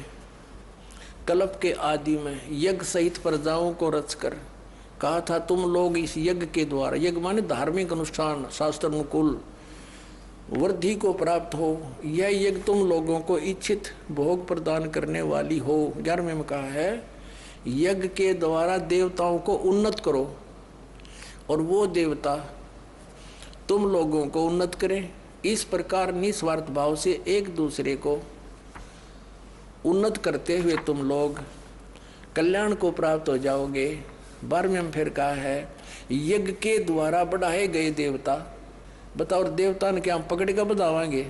कल्प के आदि में यज्ञ सहित प्रजाओं को रचकर कहा था तुम लोग इस यज्ञ के द्वारा, यज्ञ माने धार्मिक अनुष्ठान, शास्त्र अनुकूल वृद्धि को प्राप्त हो। यह यज्ञ तुम लोगों को इच्छित भोग प्रदान करने वाली हो। 11वें में कहा है यज्ञ के द्वारा देवताओं को उन्नत करो और वो देवता तुम लोगों को उन्नत करें। इस प्रकार निस्वार्थ भाव से एक दूसरे को उन्नत करते हुए तुम लोग कल्याण को प्राप्त हो जाओगे। 12वें में फिर कहा है यज्ञ के द्वारा बढ़ाए गए देवता, बताओ देवता ने क्या हम पकड़ कर बढ़ावाएंगे,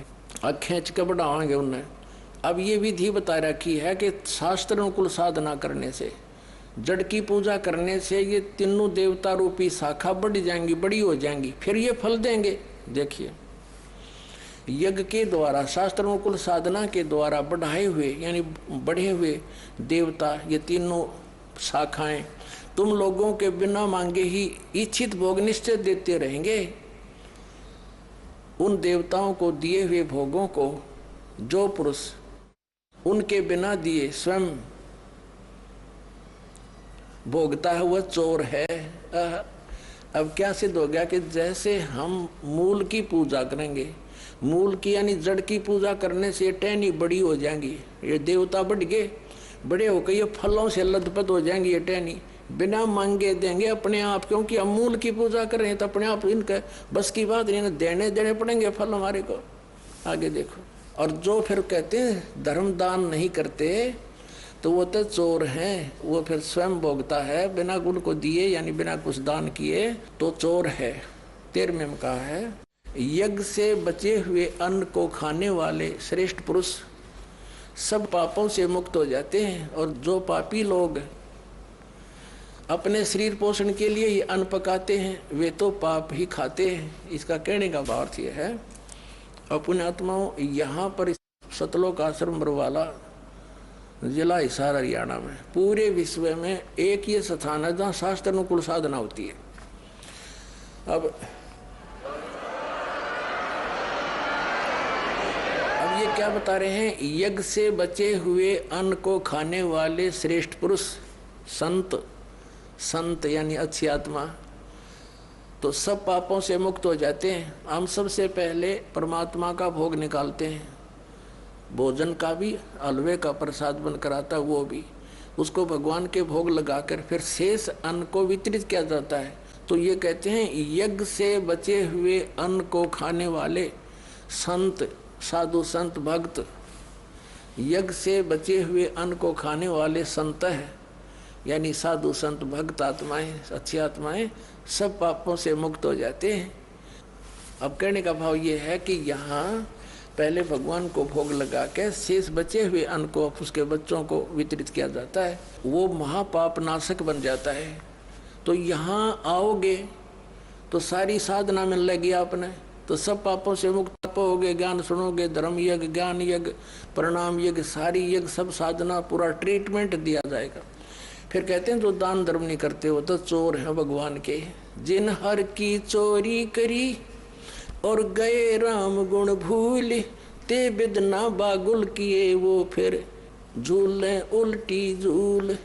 खींच कर बढ़ावाएंगे उन्हें? अब ये विधि बता रखी है कि शास्त्र अनुकूल साधना करने से, जड़ की पूजा करने से ये तीनों देवता रूपी शाखा बढ़ जाएंगी, बड़ी हो जाएंगी, फिर ये फल देंगे। देखिए, यज्ञ के द्वारा, शास्त्र अनुकूल साधना के द्वारा बढ़ाए हुए यानी बढ़े हुए देवता, ये तीनों शाखाएं तुम लोगों के बिना मांगे ही इच्छित भोग निश्चय देते रहेंगे। उन देवताओं को दिए हुए भोगों को जो पुरुष उनके बिना दिए स्वयं भोगता है वह चोर है। अब क्या सिद्ध हो गया कि जैसे हम मूल की पूजा करेंगे, मूल की यानी जड़ की पूजा करने से टहनी बड़ी हो जाएंगी, ये देवता बढ़ गए, बड़े होकर ये फलों से लदपत हो जाएंगी, ये टहनी बिना मांगे देंगे अपने आप, क्योंकि हम मूल की पूजा कर रहे हैं तो अपने आप इनका बस की बात नहीं, देने पड़ेंगे फल हमारे को। आगे देखो, और जो फिर कहते हैं धर्म दान नहीं करते तो वो तो चोर हैं, वो फिर स्वयं भोगता है बिना गुण को दिए यानी बिना कुछ दान किए तो चोर है। 13वें में कहा है, यज्ञ से बचे हुए अन्न को खाने वाले श्रेष्ठ पुरुष सब पापों से मुक्त हो जाते हैं, और जो पापी लोग अपने शरीर पोषण के लिए ये अन्न पकाते हैं वे तो पाप ही खाते हैं। इसका कहने का भाव यह है, अपने आत्माओं यहाँ पर सतलोक आश्रम बरवाला जिला हिसार हरियाणा में पूरे विश्व में एक ये स्थान है जहाँ शास्त्र अनुकूल साधना होती है। अब ये क्या बता रहे हैं, यज्ञ से बचे हुए अन्न को खाने वाले श्रेष्ठ पुरुष संत यानी अच्छी आत्मा तो सब पापों से मुक्त हो जाते हैं। हम सबसे पहले परमात्मा का भोग निकालते हैं, भोजन का भी, हलवे का प्रसाद बनकर आता है वो भी, उसको भगवान के भोग लगाकर फिर शेष अन्न को वितरित किया जाता है। तो ये कहते हैं यज्ञ से बचे हुए अन्न को खाने वाले संत, साधु संत भक्त, यज्ञ से बचे हुए अन्न को खाने वाले संत है यानी साधु संत भक्त आत्माएं, अच्छी आत्माएं सब पापों से मुक्त हो जाते हैं। अब कहने का भाव ये है कि यहाँ पहले भगवान को भोग लगा के शेष बचे हुए अन्न को उसके बच्चों को वितरित किया जाता है, वो महापाप नाशक बन जाता है। तो यहाँ आओगे तो सारी साधना मिल लगेगी आपने, तो सब पापों से मुक्त होगे, ज्ञान सुनोगे, धर्म यज्ञ, ज्ञान यज्ञ, प्रणाम यज्ञ, सारी यज्ञ, सब साधना, पूरा ट्रीटमेंट दिया जाएगा। फिर कहते हैं जो दान धर्म नहीं करते हो तो चोर हैं भगवान के। जिन हर की चोरी करी और गए राम गुण भूल, ते बिदना बागुल किए वो फिर झूले उल्टी झूल।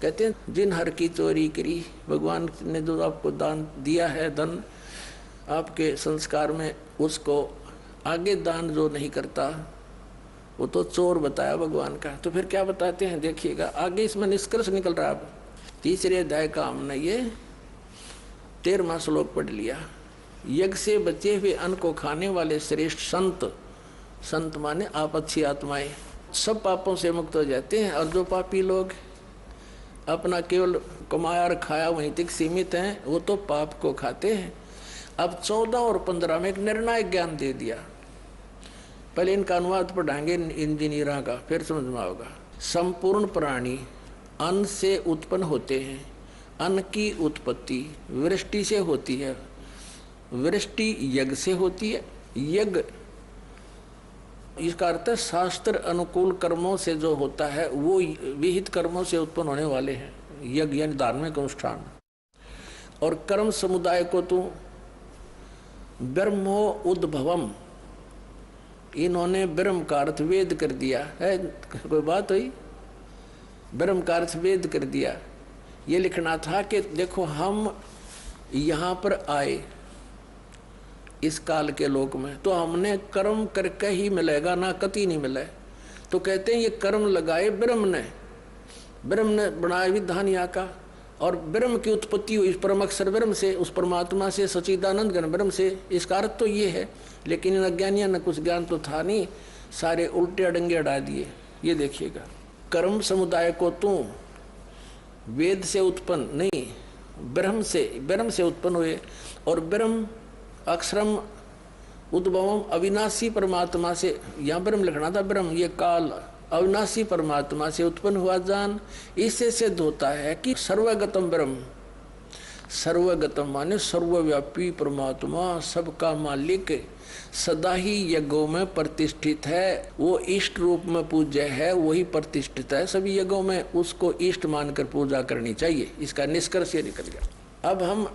कहते हैं जिन हर की चोरी करी, भगवान ने जो आपको दान दिया है, धन आपके संस्कार में, उसको आगे दान जो नहीं करता वो तो चोर बताया भगवान का। तो फिर क्या बताते हैं देखिएगा, आगे इसमें निष्कर्ष निकल रहा है। अब 3रे अध्याय का हमने ये 13वां श्लोक पढ़ लिया। यज्ञ से बचे हुए अन्न को खाने वाले श्रेष्ठ संत माने आप अच्छी आत्माएं सब पापों से मुक्त हो जाते हैं, और जो पापी लोग अपना केवल कमाया और खाया वहीं तक सीमित हैं वो तो पाप को खाते हैं। अब 14 और 15 में एक निर्णायक ज्ञान दे दिया। पहले इनका अनुवाद पढ़ाएंगे इंजीनियरों का, फिर समझ में आएगा। संपूर्ण प्राणी अन्न से उत्पन्न होते हैं, अन्न की उत्पत्ति वृष्टि से होती है, वृष्टि यज्ञ से होती है, यज्ञ इसका अर्थ है शास्त्र अनुकूल कर्मों से जो होता है वो विहित कर्मों से उत्पन्न होने वाले हैं, यज्ञ यानी धार्मिक अनुष्ठान। और कर्म समुदाय को तो ब्रह्मो उद्भवम, इन्होंने ब्रह्म का अर्थ वेद कर दिया है। कोई बात हुई, ब्रह्म का अर्थ वेद कर दिया। ये लिखना था कि देखो हम यहाँ पर आए इस काल के लोक में तो हमने कर्म करके ही मिलेगा, ना कति नहीं मिले। तो कहते हैं ये कर्म लगाए ब्रह्म ने बनाया विधान यहाँ का, और ब्रह्म की उत्पत्ति हुई परम अक्षर ब्रह्म से, उस परमात्मा से, सच्चिदानंद घन ब्रह्म से। इसका अर्थ तो ये है, लेकिन इन अज्ञानियों ने कुछ ज्ञान तो था नहीं, सारे उल्टे अडंगे अड़ा दिए। ये देखिएगा, कर्म समुदाय को तू वेद से उत्पन्न नहीं ब्रह्म से उत्पन्न हुए, और ब्रह्म अक्षरम उद्भवम अविनाशी परमात्मा से, यहाँ ब्रह्म लिखना था, ब्रह्म ये काल अविनाशी परमात्मा से उत्पन्न हुआ जान। इससे सिद्ध होता है कि सर्वगतम ब्रह्म, सर्वगतम माने सर्वव्यापी परमात्मा, सबका मालिक, सदा ही यज्ञों में प्रतिष्ठित है। वो इष्ट रूप में पूज्य है, वही प्रतिष्ठित है सभी यज्ञों में, उसको इष्ट मानकर पूजा करनी चाहिए। इसका निष्कर्ष ये निकल गया। अब हम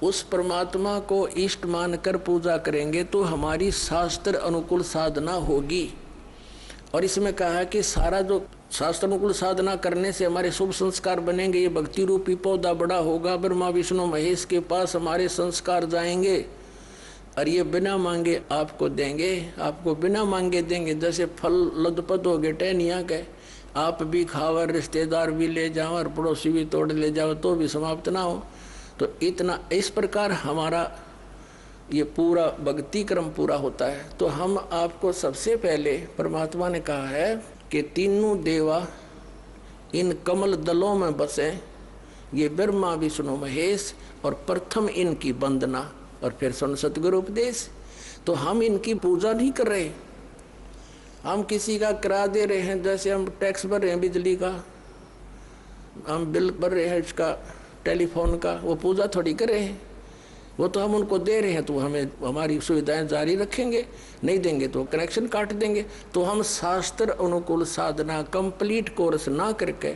उस परमात्मा को इष्ट मानकर पूजा करेंगे तो हमारी शास्त्र अनुकूल साधना होगी। और इसमें कहा है कि सारा जो शास्त्र अनुकूल साधना करने से हमारे शुभ संस्कार बनेंगे। ये भक्ति रूपी पौधा बड़ा होगा, ब्रह्मा विष्णु महेश के पास हमारे संस्कार जाएंगे और ये बिना मांगे आपको देंगे, आपको बिना मांगे देंगे। जैसे फल लदपत हो गए टहनिया के, आप भी खाओ, रिश्तेदार भी ले जाओ और पड़ोसी भी तोड़ ले जाओ तो भी समाप्त ना हो। तो इतना इस प्रकार हमारा ये पूरा भक्ति क्रम पूरा होता है। तो हम आपको सबसे पहले परमात्मा ने कहा है कि तीनों देवा इन कमल दलों में बसे, ये ब्रह्मा विष्णु महेश, और प्रथम इनकी वंदना और फिर सुन सतगुरु उपदेश। तो हम इनकी पूजा नहीं कर रहे, हम किसी का किराया दे रहे हैं। जैसे हम टैक्स भर रहे हैं बिजली का, हम बिल भर रहे हैं इसका टेलीफोन का, वो पूजा थोड़ी कर रहे हैं। वो तो हम उनको दे रहे हैं तो हमें हमारी सुविधाएं जारी रखेंगे, नहीं देंगे तो कनेक्शन काट देंगे। तो हम शास्त्र अनुकूल साधना कंप्लीट कोर्स ना करके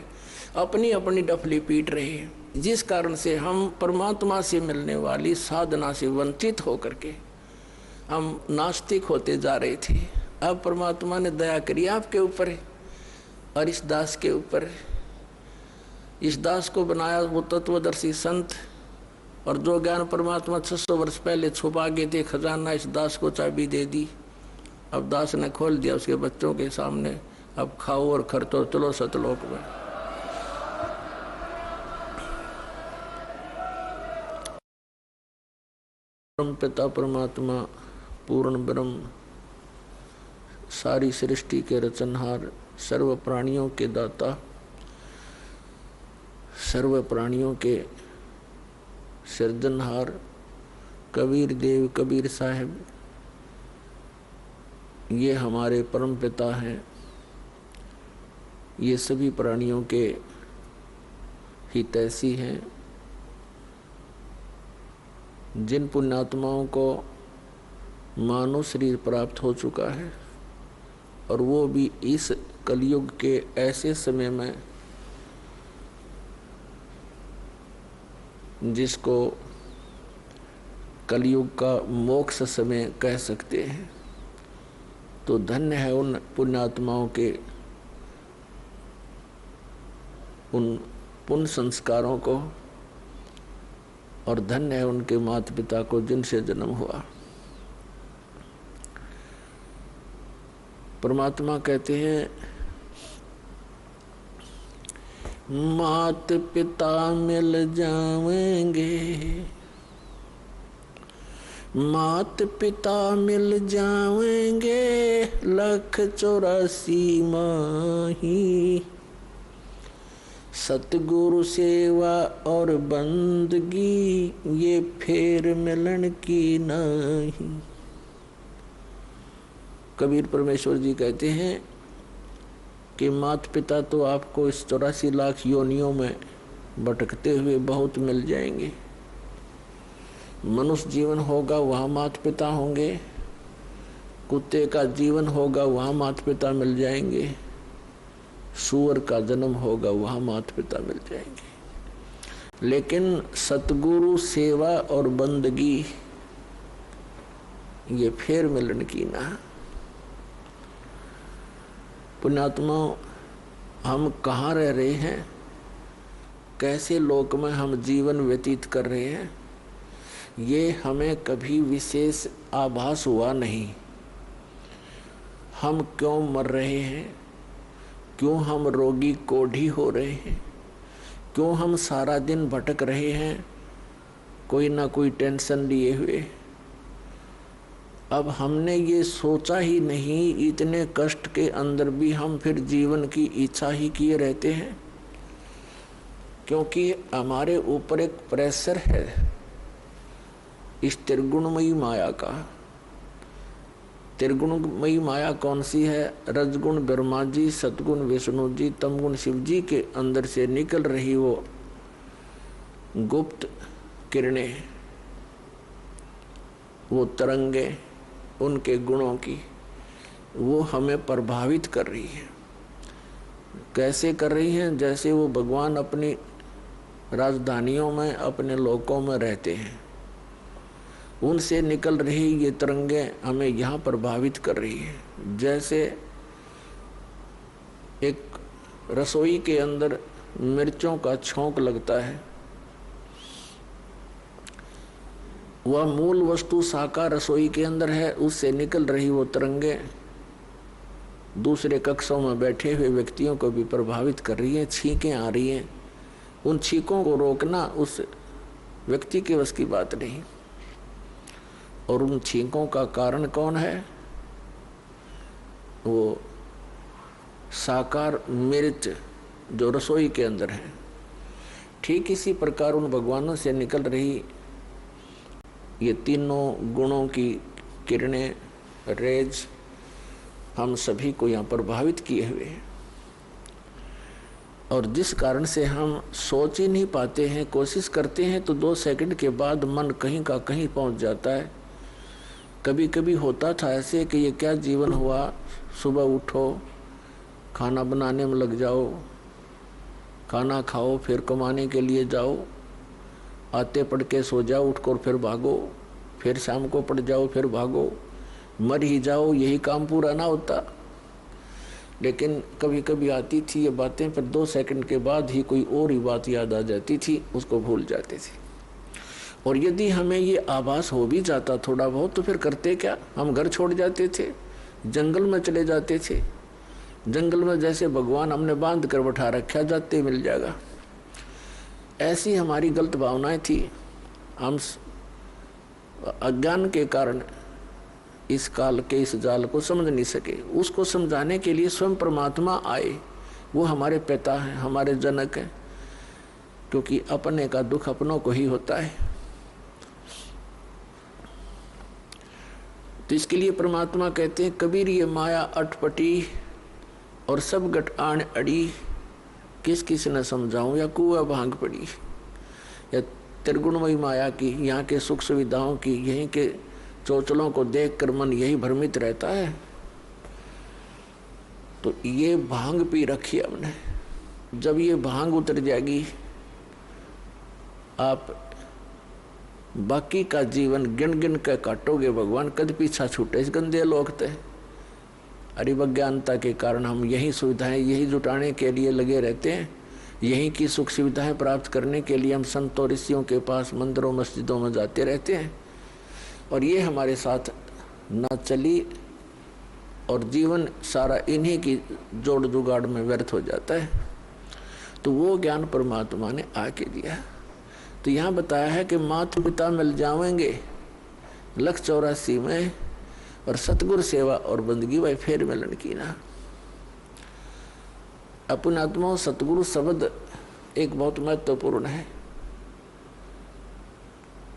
अपनी अपनी डफली पीट रहे हैं, जिस कारण से हम परमात्मा से मिलने वाली साधना से वंचित होकर के हम नास्तिक होते जा रहे थे। अब परमात्मा ने दया करी आपके ऊपर और इस दास के ऊपर। इस दास को बनाया वो तत्वदर्शी संत, और जो ज्ञान परमात्मा 600 वर्ष पहले छुपा गए थे खजाना, इस दास को चाबी दे दी। अब दास ने खोल दिया उसके बच्चों के सामने, अब खाओ और खर्चो, चलो सतलोक में। परम पिता परमात्मा पूर्ण ब्रह्म, सारी सृष्टि के रचनहार, सर्व प्राणियों के दाता, सर्व प्राणियों के सृजनहार, कबीर देव कबीर साहब, ये हमारे परम पिता हैं। ये सभी प्राणियों के हितैषी हैं। जिन पुण्यात्माओं को मानव शरीर प्राप्त हो चुका है, और वो भी इस कलयुग के ऐसे समय में जिसको कलयुग का मोक्ष समय कह सकते हैं, तो धन्य है उन पुण्यात्माओं के उन पुण्य संस्कारों को, और धन्य है उनके माता पिता को जिनसे जन्म हुआ। परमात्मा कहते हैं मात पिता मिल जाएंगे, मात पिता मिल जाएंगे, 184 माही, सतगुरु सेवा और बंदगी, ये फेर मिलन की नहीं। कबीर परमेश्वर जी कहते हैं कि माता पिता तो आपको इस 84 लाख योनियों में भटकते हुए बहुत मिल जाएंगे। मनुष्य जीवन होगा वहाँ माता पिता होंगे, कुत्ते का जीवन होगा वहाँ माता पिता मिल जाएंगे, सूअर का जन्म होगा वहाँ माता पिता मिल जाएंगे, लेकिन सतगुरु सेवा और बंदगी ये फेर मिलन की ना। पुण्यात्मा, हम कहाँ रह रहे हैं, कैसे लोक में हम जीवन व्यतीत कर रहे हैं, ये हमें कभी विशेष आभास हुआ नहीं। हम क्यों मर रहे हैं, क्यों हम रोगी कोढ़ी हो रहे हैं, क्यों हम सारा दिन भटक रहे हैं कोई ना कोई टेंशन लिए हुए। अब हमने ये सोचा ही नहीं, इतने कष्ट के अंदर भी हम फिर जीवन की इच्छा ही किए रहते हैं, क्योंकि हमारे ऊपर एक प्रेशर है इस त्रिगुणमयी माया का। त्रिगुणमयी माया कौन सी है? रजगुण ब्रह्मा जी, सतगुण विष्णु जी, तमगुण शिव जी के अंदर से निकल रही वो गुप्त किरणें, वो तरंगे उनके गुणों की, वो हमें प्रभावित कर रही है। कैसे कर रही हैं? जैसे वो भगवान अपनी राजधानियों में, अपने लोकों में रहते हैं, उनसे निकल रही ये तरंगे हमें यहाँ प्रभावित कर रही है। जैसे एक रसोई के अंदर मिर्चों का छौंक लगता है, वह मूल वस्तु साकार रसोई के अंदर है, उससे निकल रही वो तरंगे दूसरे कक्षों में बैठे हुए व्यक्तियों को भी प्रभावित कर रही हैं। छींकें आ रही हैं, उन छींकों को रोकना उस व्यक्ति के वश की बात नहीं। और उन छींकों का कारण कौन है? वो साकार मिर्च जो रसोई के अंदर है। ठीक इसी प्रकार उन भगवानों से निकल रही ये तीनों गुणों की किरणें, रेज हम सभी को यहाँ प्रभावित किए हुए हैं। और जिस कारण से हम सोच ही नहीं पाते हैं, कोशिश करते हैं तो 2 सेकंड के बाद मन कहीं का कहीं पहुंच जाता है। कभी कभी होता था ऐसे कि ये क्या जीवन हुआ, सुबह उठो, खाना बनाने में लग जाओ, खाना खाओ, फिर कमाने के लिए जाओ, आते पढ़ के सो जाओ, उठकर फिर भागो, फिर शाम को पढ़ जाओ, फिर भागो, मर ही जाओ, यही काम पूरा ना होता। लेकिन कभी कभी आती थी ये बातें, पर 2 सेकंड के बाद ही कोई और ही बात याद आ जाती थी, उसको भूल जाते थे। और यदि हमें ये आभास हो भी जाता थोड़ा बहुत, तो फिर करते क्या? हम घर छोड़ जाते थे, जंगल में चले जाते थे। जंगल में जैसे भगवान हमने बांध कर बैठा रखा, जाते मिल जाएगा। ऐसी हमारी गलत भावनाएं थी। हम अज्ञान के कारण इस काल के इस जाल को समझ नहीं सके। उसको समझाने के लिए स्वयं परमात्मा आए। वो हमारे पिता हैं, हमारे जनक हैं, क्योंकि अपने का दुख अपनों को ही होता है। तो इसके लिए परमात्मा कहते हैं, कबीर ये माया अटपटी और सब गट आण अड़ी, किस किस न समझाऊं या कुआ भांग पड़ी। या त्रिगुणमयी माया की, यहाँ के सुख सुविधाओं की, यहीं के चोचलों को देखकर मन यही भ्रमित रहता है। तो ये भांग पी रखी हमने। जब ये भांग उतर जाएगी, आप बाकी का जीवन गिन गिन कर काटोगे। भगवान कद पीछा छूटे इस गंदे लोक ते। अरिवज्ञानता के कारण हम यही सुविधाएं, यही जुटाने के लिए लगे रहते हैं। यहीं की सुख सुविधाएं प्राप्त करने के लिए हम संतों ऋषियों के पास, मंदिरों मस्जिदों में जाते रहते हैं। और ये हमारे साथ न चली और जीवन सारा इन्हीं की जोड़ जुगाड़ में व्यर्थ हो जाता है। तो वो ज्ञान परमात्मा ने आके दिया। तो यहाँ बताया है कि माता पिता मिल जाएंगे 184 में, और सतगुरु सेवा और बंदगी भाई फिर मिलन की ना। अपन आत्मा सतगुरु शब्द एक बहुत महत्वपूर्ण है।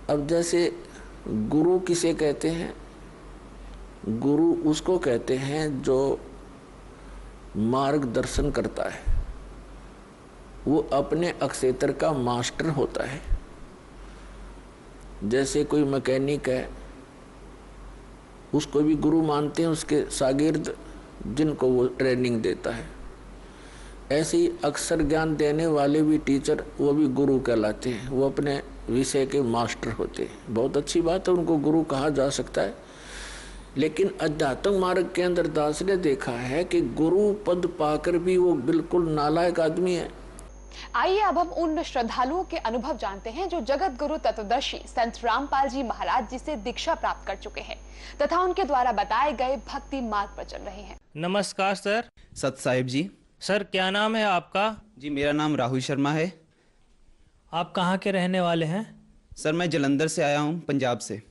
अब जैसे गुरु किसे कहते हैं? गुरु उसको कहते हैं जो मार्गदर्शन करता है, वो अपने अक्षेत्र का मास्टर होता है। जैसे कोई मैकेनिक है, उसको भी गुरु मानते हैं, उसके शागिर्द जिनको वो ट्रेनिंग देता है। ऐसे ही अक्षर ज्ञान देने वाले भी टीचर, वो भी गुरु कहलाते हैं। वो अपने विषय के मास्टर होते हैं। बहुत अच्छी बात है, उनको गुरु कहा जा सकता है। लेकिन आध्यात्मिक मार्ग के अंदर दास ने देखा है कि गुरु पद पाकर भी वो बिल्कुल नालायक आदमी है। आइए अब हम उन श्रद्धालुओं के अनुभव जानते हैं जो जगत गुरु तत्वदर्शी संत रामपाल जी महाराज जी से दीक्षा प्राप्त कर चुके हैं तथा उनके द्वारा बताए गए भक्ति मार्ग पर चल रहे हैं। नमस्कार सर। सत साहिब जी। सर क्या नाम है आपका? जी मेरा नाम राहुल शर्मा है। आप कहाँ के रहने वाले हैं? सर मैं जलंधर से आया हूँ, पंजाब से।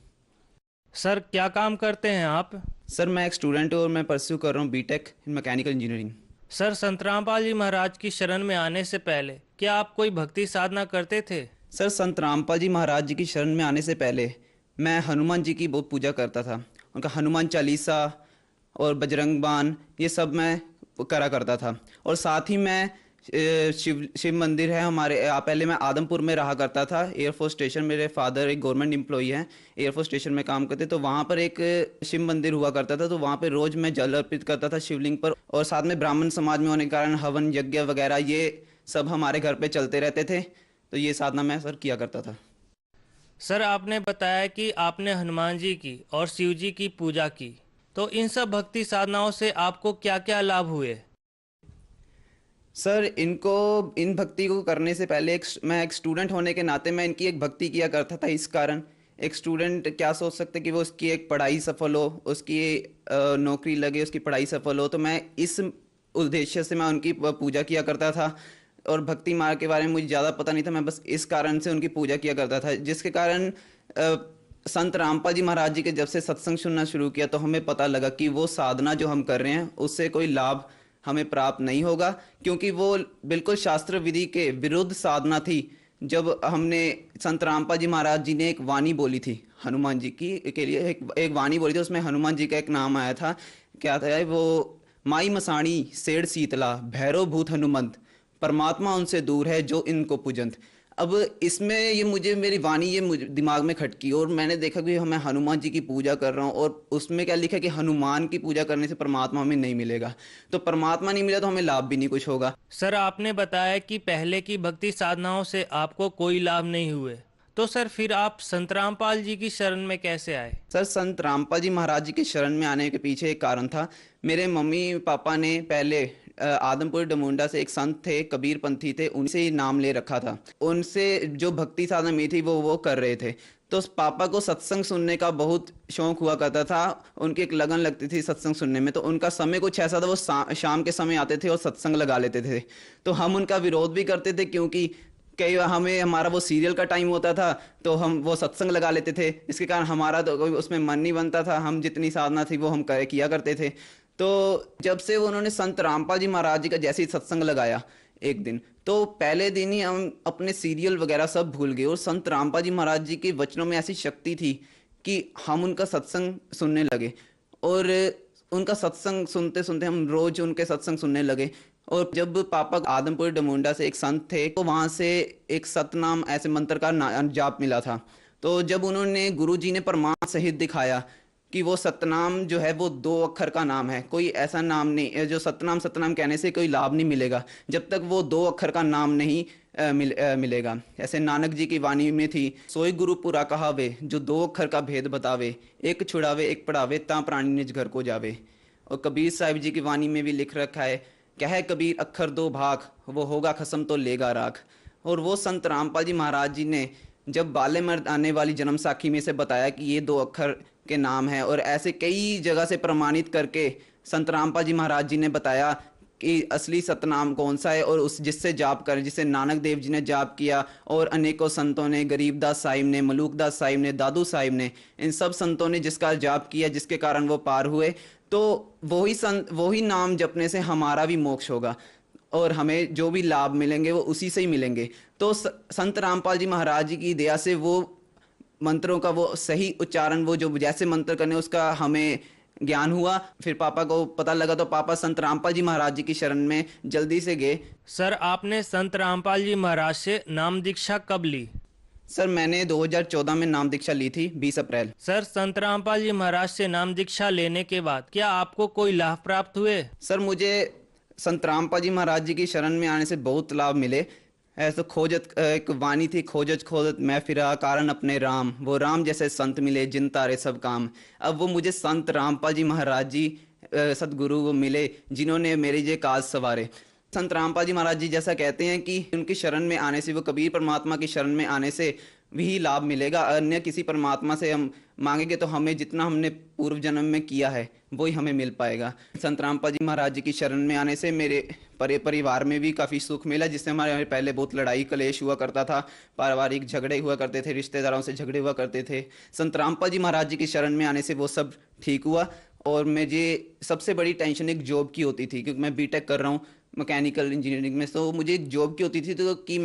सर क्या काम करते हैं आप? सर मैं एक स्टूडेंट हूँ और मैं परस्यू कर रहा हूँ BTech in mechanical engineering. Sir Sant Rampal जी महाराज की शरण में आने से पहले क्या आप कोई भक्ति साधना करते थे? सर संत रामपाल जी महाराज जी की शरण में आने से पहले मैं हनुमान जी की बहुत पूजा करता था उनका हनुमान चालीसा और बजरंग बाण ये सब मैं करा करता था। और साथ ही मैं शिव मंदिर है हमारे पहले मैं आदमपुर में रहा करता था, एयरफोर्स स्टेशन। मेरे फादर एक गवर्नमेंट एम्प्लॉई हैं, एयरफोर्स स्टेशन में काम करते, तो वहाँ पर एक शिव मंदिर हुआ करता था। तो वहाँ पर रोज़ मैं जल अर्पित करता था शिवलिंग पर। और साथ में ब्राह्मण समाज में होने के कारण हवन यज्ञ वगैरह ये सब हमारे घर पे चलते रहते थे। तो ये साधना मैं सर किया करता था। सर आपने बताया कि आपने हनुमान जी की और शिव जी की पूजा की, तो इन सब भक्ति साधनाओं से आपको क्या क्या लाभ हुए? सर इन भक्ति को करने से पहले मैं एक स्टूडेंट होने के नाते मैं इनकी एक भक्ति किया करता था। इस कारण एक स्टूडेंट क्या सोच सकते कि वो उसकी एक पढ़ाई सफल हो, उसकी नौकरी लगे, उसकी पढ़ाई सफल हो। तो मैं इस उद्देश्य से मैं उनकी पूजा किया करता था। और भक्ति मार्ग के बारे में मुझे ज़्यादा पता नहीं था, मैं बस इस कारण से उनकी पूजा किया करता था। जिसके कारण संत रामपाल जी महाराज जी के जब से सत्संग सुनना शुरू किया तो हमें पता लगा कि वो साधना जो हम कर रहे हैं उससे कोई लाभ हमें प्राप्त नहीं होगा, क्योंकि वो बिल्कुल शास्त्र विधि के विरुद्ध साधना थी। जब हमने संत रामपाल जी महाराज जी ने एक वाणी बोली थी हनुमान जी की के लिए, एक वाणी बोली थी, उसमें हनुमान जी का एक नाम आया था। क्या था वो? माई मसाणी सेड़ शीतला भैरव भूत हनुमंत, परमात्मा उनसे दूर है जो इनको पूजंत। अब इसमें ये मुझे मेरी वाणी ये मुझे दिमाग में खटकी और मैंने देखा कि मैं हनुमान जी की पूजा कर रहा हूँ और उसमें क्या लिखा कि हनुमान की पूजा करने से परमात्मा हमें नहीं मिलेगा। तो परमात्मा नहीं मिला तो हमें लाभ भी नहीं कुछ होगा। सर आपने बताया कि पहले की भक्ति साधनाओं से आपको कोई लाभ नहीं हुए, तो सर फिर आप संत रामपाल जी की शरण में कैसे आए? सर संत रामपाल जी महाराज जी के शरण में आने के पीछे एक कारण था। मेरे मम्मी पापा ने पहले आदमपुर डमुंडा से एक संत थे, कबीर पंथी थे, उनसे ही नाम ले रखा था। उनसे जो भक्ति साधना में थी वो कर रहे थे। तो पापा को सत्संग सुनने का बहुत शौक हुआ करता था, उनकी एक लगन लगती थी सत्संग सुनने में। तो उनका समय कुछ ऐसा था, वो शाम के समय आते थे और सत्संग लगा लेते थे। तो हम उनका विरोध भी करते थे, क्योंकि कई हमारा वो सीरियल का टाइम होता था तो हम वो सत्संग लगा लेते थे। इसके कारण हमारा तो उसमें मन नहीं बनता था, हम जितनी साधना थी वो हम किया करते थे। तो जब से उन्होंने संत रामपाल जी महाराज जी का जैसे ही सत्संग लगाया एक दिन, तो पहले दिन ही हम अपने सीरियल वगैरह सब भूल गए। और संत रामपाल जी महाराज जी के वचनों में ऐसी शक्ति थी कि हम उनका सत्संग सुनने लगे। और उनका सत्संग सुनते सुनते हम रोज उनके सत्संग सुनने लगे। और जब पापा आदमपुर डमुंडा से एक संत थे, तो वहाँ से एक सतनाम ऐसे मंत्र का जाप मिला था। तो जब उन्होंने गुरु जी ने प्रमाण सहित दिखाया कि वो सतनाम जो है वो 2 अक्षर का नाम है, कोई ऐसा नाम नहीं जो सतनाम कहने से कोई लाभ नहीं मिलेगा जब तक वो 2 अक्षर का नाम नहीं मिलेगा। ऐसे नानक जी की वाणी में थी, सोई गुरु पूरा कहावे जो 2 अक्षर का भेद बतावे, एक छुड़ावे एक पढ़ावे ता प्राणी निज घर को जावे। और कबीर साहिब जी की वाणी में भी लिख रखा है, क्या है कबीर अक्षर 2 भाग, वो होगा खसम तो लेगा राख। और वो संत रामपाल जी महाराज जी ने जब बाले मर्द आने वाली जन्म साखी में से बताया कि ये 2 अक्षर के नाम है, और ऐसे कई जगह से प्रमाणित करके संत रामपाल जी महाराज जी ने बताया कि असली सतनाम कौन सा है, और उस जिससे जाप कर, जिसे नानक देव जी ने जाप किया और अनेकों संतों ने, गरीबदास साहिब ने, मलूकदास साहिब ने, दादू साहिब ने, इन सब संतों ने जिसका जाप किया, जिसके कारण वो पार हुए, तो वही नाम जपने से हमारा भी मोक्ष होगा और हमें जो भी लाभ मिलेंगे वो उसी से ही मिलेंगे। तो संत रामपाल जी महाराज जी की दया से वो मंत्रों का वो सही उच्चारण, वो जो जैसे मंत्र करने उसका हमें ज्ञान हुआ। फिर पापा को पता लगा तो पापा संत रामपाल जी महाराज जी की शरण में जल्दी से गए। सर आपने संत रामपाल जी महाराज से नाम दीक्षा कब ली? सर मैंने 2014 में नाम दीक्षा ली थी, 20 अप्रैल। सर संत रामपाल जी महाराज से नाम दीक्षा लेने के बाद क्या आपको कोई लाभ प्राप्त हुए? सर मुझे संत रामपाल जी महाराज जी की शरण में आने से बहुत लाभ मिले। ऐसे खोजत एक वाणी थी, खोजत खोजत मैं फिरा कारण अपने राम, वो राम जैसे संत मिले जिन तारे सब काम। अब वो मुझे संत रामपाल जी महाराज जी सदगुरु वो मिले जिन्होंने मेरे ये काज सवारे। संत रामपाल जी महाराज जी जैसा कहते हैं कि उनकी शरण में आने से, वो कबीर परमात्मा की शरण में आने से भी लाभ मिलेगा। अन्य किसी परमात्मा से हम मांगेंगे तो हमें जितना हमने पूर्व जन्म में किया है वही हमें मिल पाएगा। संत रामपाल जी महाराज जी की शरण में आने से मेरे परिवार में भी काफ़ी सुख मिला, जिससे हमारे पहले बहुत लड़ाई कलेश हुआ करता था, पारिवारिक झगड़े हुआ करते थे, रिश्तेदारों से झगड़े हुआ करते थे। संत रामपाल जी महाराज जी की शरण में आने से वो सब ठीक हुआ। और मुझे सबसे बड़ी टेंशन एक जॉब की होती थी, क्योंकि मैं बीटेक कर रहा हूँ मैकेनिकल इंजीनियरिंग में, तो मुझे एक जॉब की होती थी तो कि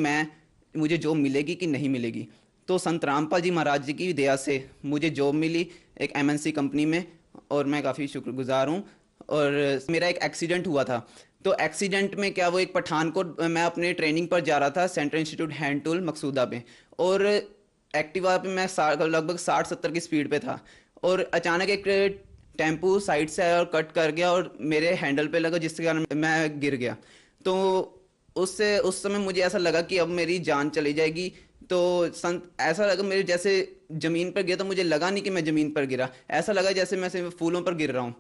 मुझे जॉब मिलेगी कि नहीं मिलेगी। तो संत रामपाल जी महाराज जी की दया से मुझे जॉब मिली एक MNC कंपनी में, और मैं काफ़ी शुक्रगुजार हूँ। और मेरा एक एक्सीडेंट हुआ था, तो एक्सीडेंट में क्या, वो एक पठानकोट मैं अपने ट्रेनिंग पर जा रहा था central institute hand tool Maqsooda पे, और एक्टिवा पे मैं लगभग 60-70 की स्पीड पे था, और अचानक एक टेम्पू साइड से आया और कट कर गया और मेरे हैंडल पे लगा, जिसके कारण मैं गिर गया। तो उस समय मुझे ऐसा लगा कि अब मेरी जान चली जाएगी। तो ऐसा लगा मेरे जैसे ज़मीन पर गिरा, तो मुझे लगा नहीं कि मैं ज़मीन पर गिरा, ऐसा लगा जैसे मैं फूलों पर गिर रहा हूँ।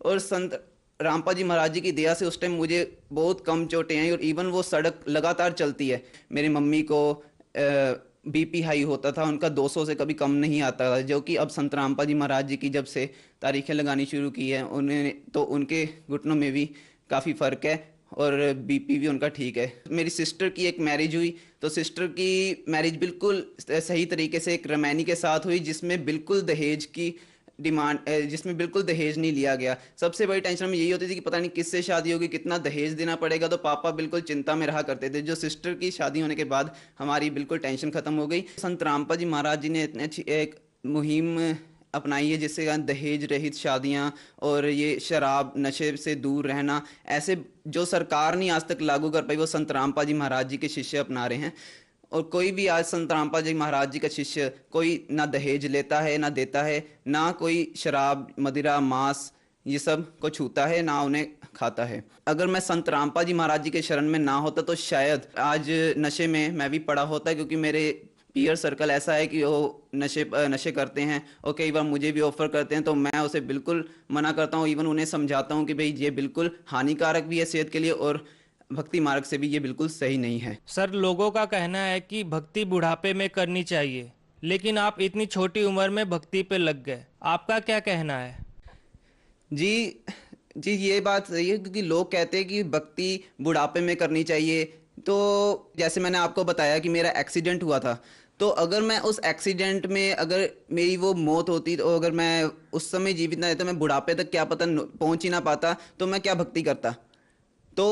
और संत रामपाल जी महाराज जी की दया से उस टाइम मुझे बहुत कम चोटें आई, और इवन वो सड़क लगातार चलती है। मेरी मम्मी को बीपी हाई होता था, उनका 200 से कभी कम नहीं आता था, जो कि अब संत रामपाल जी महाराज जी की जब से तारीखें लगानी शुरू की है तो उनके घुटनों में भी काफ़ी फ़र्क है, और बीपी भी उनका ठीक है। मेरी सिस्टर की एक मैरिज हुई, तो सिस्टर की मैरिज बिल्कुल सही तरीके से एक रमैनी के साथ हुई, जिसमें बिल्कुल दहेज की डिमांड, जिसमें बिल्कुल दहेज नहीं लिया गया। सबसे बड़ी टेंशन में यही होती थी कि पता नहीं किससे शादी होगी, कितना दहेज देना पड़ेगा, तो पापा बिल्कुल चिंता में रहा करते थे। जो सिस्टर की शादी होने के बाद हमारी बिल्कुल टेंशन खत्म हो गई। संत रामपाल जी महाराज जी ने इतनी अच्छी एक मुहिम अपनाई है, जिससे दहेज रहित शादियां और ये शराब नशे से दूर रहना, ऐसे जो सरकार नहीं आज तक लागू कर पाई, वो संत रामपाल जी महाराज जी के शिष्य अपना रहे हैं। और कोई भी आज संत रामपाल जी महाराज जी का शिष्य कोई ना दहेज लेता है, ना देता है, ना कोई शराब मदिरा मांस ये सब को छूता है, ना उन्हें खाता है। अगर मैं संत रामपाल जी महाराज जी के शरण में ना होता तो शायद आज नशे में मैं भी पड़ा होता, क्योंकि मेरे पीयर सर्कल ऐसा है कि वो नशे करते हैं, और कई बार मुझे भी ऑफर करते हैं, तो मैं उसे बिल्कुल मना करता हूँ। इवन उन्हें समझाता हूँ कि भाई ये बिल्कुल हानिकारक भी है सेहत के लिए, और भक्ति मार्ग से भी ये बिल्कुल सही नहीं है। सर, लोगों का कहना है कि भक्ति बुढ़ापे में करनी चाहिए, लेकिन आप इतनी छोटी उम्र में भक्ति पे लग गए, आपका क्या कहना है? जी ये बात सही है, क्योंकि लोग कहते हैं कि भक्ति बुढ़ापे में करनी चाहिए। तो जैसे मैंने आपको बताया कि मेरा एक्सीडेंट हुआ था, तो अगर मैं उस एक्सीडेंट में अगर मेरी वो मौत होती, तो अगर मैं उस समय जीवित ना रहता, मैं बुढ़ापे तक क्या पता पहुंच ही ना पाता, तो मैं क्या भक्ति करता। तो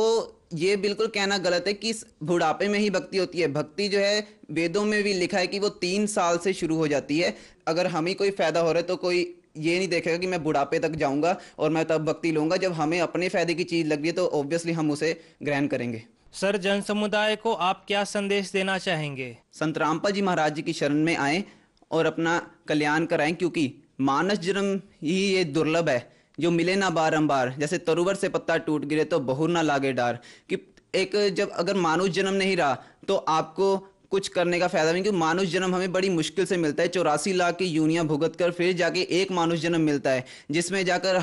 ये बिल्कुल कहना गलत है कि बुढ़ापे में ही भक्ति होती है। भक्ति जो है वेदों में भी लिखा है कि वो 3 साल से शुरू हो जाती है। अगर हमें कोई फायदा हो रहा है तो कोई ये नहीं देखेगा कि मैं बुढ़ापे तक जाऊंगा और मैं तब भक्ति लूंगा। जब हमें अपने फायदे की चीज लग रही है तो ऑब्वियसली हम उसे ग्रहण करेंगे। सर, जन समुदाय को आप क्या संदेश देना चाहेंगे? संत रामपाल जी महाराज जी की शरण में आए और अपना कल्याण कराएं, क्योंकि मानस जन्म ही ये दुर्लभ है जो मिले ना बारंबार। जैसे तरुवर से पत्ता टूट गिरे तो बहुर ना लागे डार, कि एक जब अगर मानुष जन्म नहीं रहा तो आपको कुछ करने का फायदा नहीं, क्योंकि मानुष जन्म हमें बड़ी मुश्किल से मिलता है। 84 लाख की यूनियां भुगत कर फिर जाके एक मानुष जन्म मिलता है, जिसमें जाकर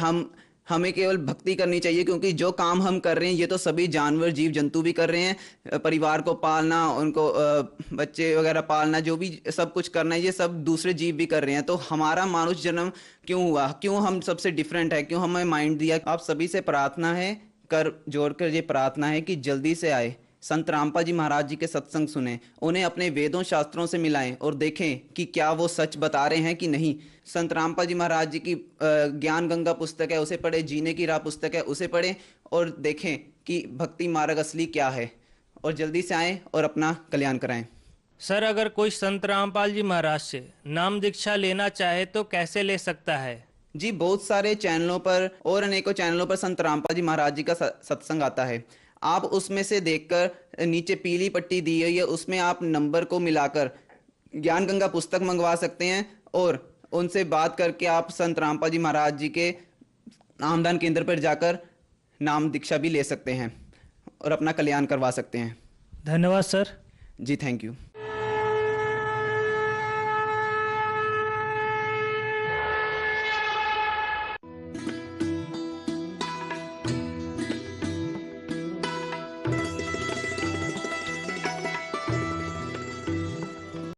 हमें केवल भक्ति करनी चाहिए। क्योंकि जो काम हम कर रहे हैं ये तो सभी जानवर जीव जंतु भी कर रहे हैं। परिवार को पालना, उनको बच्चे वगैरह पालना, जो भी सब कुछ करना है ये सब दूसरे जीव भी कर रहे हैं। तो हमारा मानुष जन्म क्यों हुआ, क्यों हम सबसे डिफरेंट है, क्यों हमें माइंड दिया। आप सभी से प्रार्थना है, कर जोड़कर ये प्रार्थना है कि जल्दी से आए, संत रामपाल जी महाराज जी के सत्संग सुने, उन्हें अपने वेदों शास्त्रों से मिलाएं और देखें कि क्या वो सच बता रहे हैं कि नहीं। संत रामपाल जी महाराज जी की ज्ञान गंगा पुस्तक है, उसे पढ़े। जीने की राह पुस्तक है, उसे पढ़ें और देखें कि भक्ति मार्ग असली क्या है, और जल्दी से आएं और अपना कल्याण कराएं। सर, अगर कोई संत रामपाल जी महाराज से नाम दीक्षा लेना चाहे तो कैसे ले सकता है? जी, बहुत सारे चैनलों पर और अनेकों चैनलों पर संत रामपाल जी महाराज जी का सत्संग आता है। आप उसमें से देखकर, नीचे पीली पट्टी दी हुई है, उसमें आप नंबर को मिलाकर ज्ञान गंगा पुस्तक मंगवा सकते हैं, और उनसे बात करके आप संत रामपाल जी महाराज जी के नामदान केंद्र पर जाकर नाम दीक्षा भी ले सकते हैं और अपना कल्याण करवा सकते हैं। धन्यवाद सर। Ji, thank you.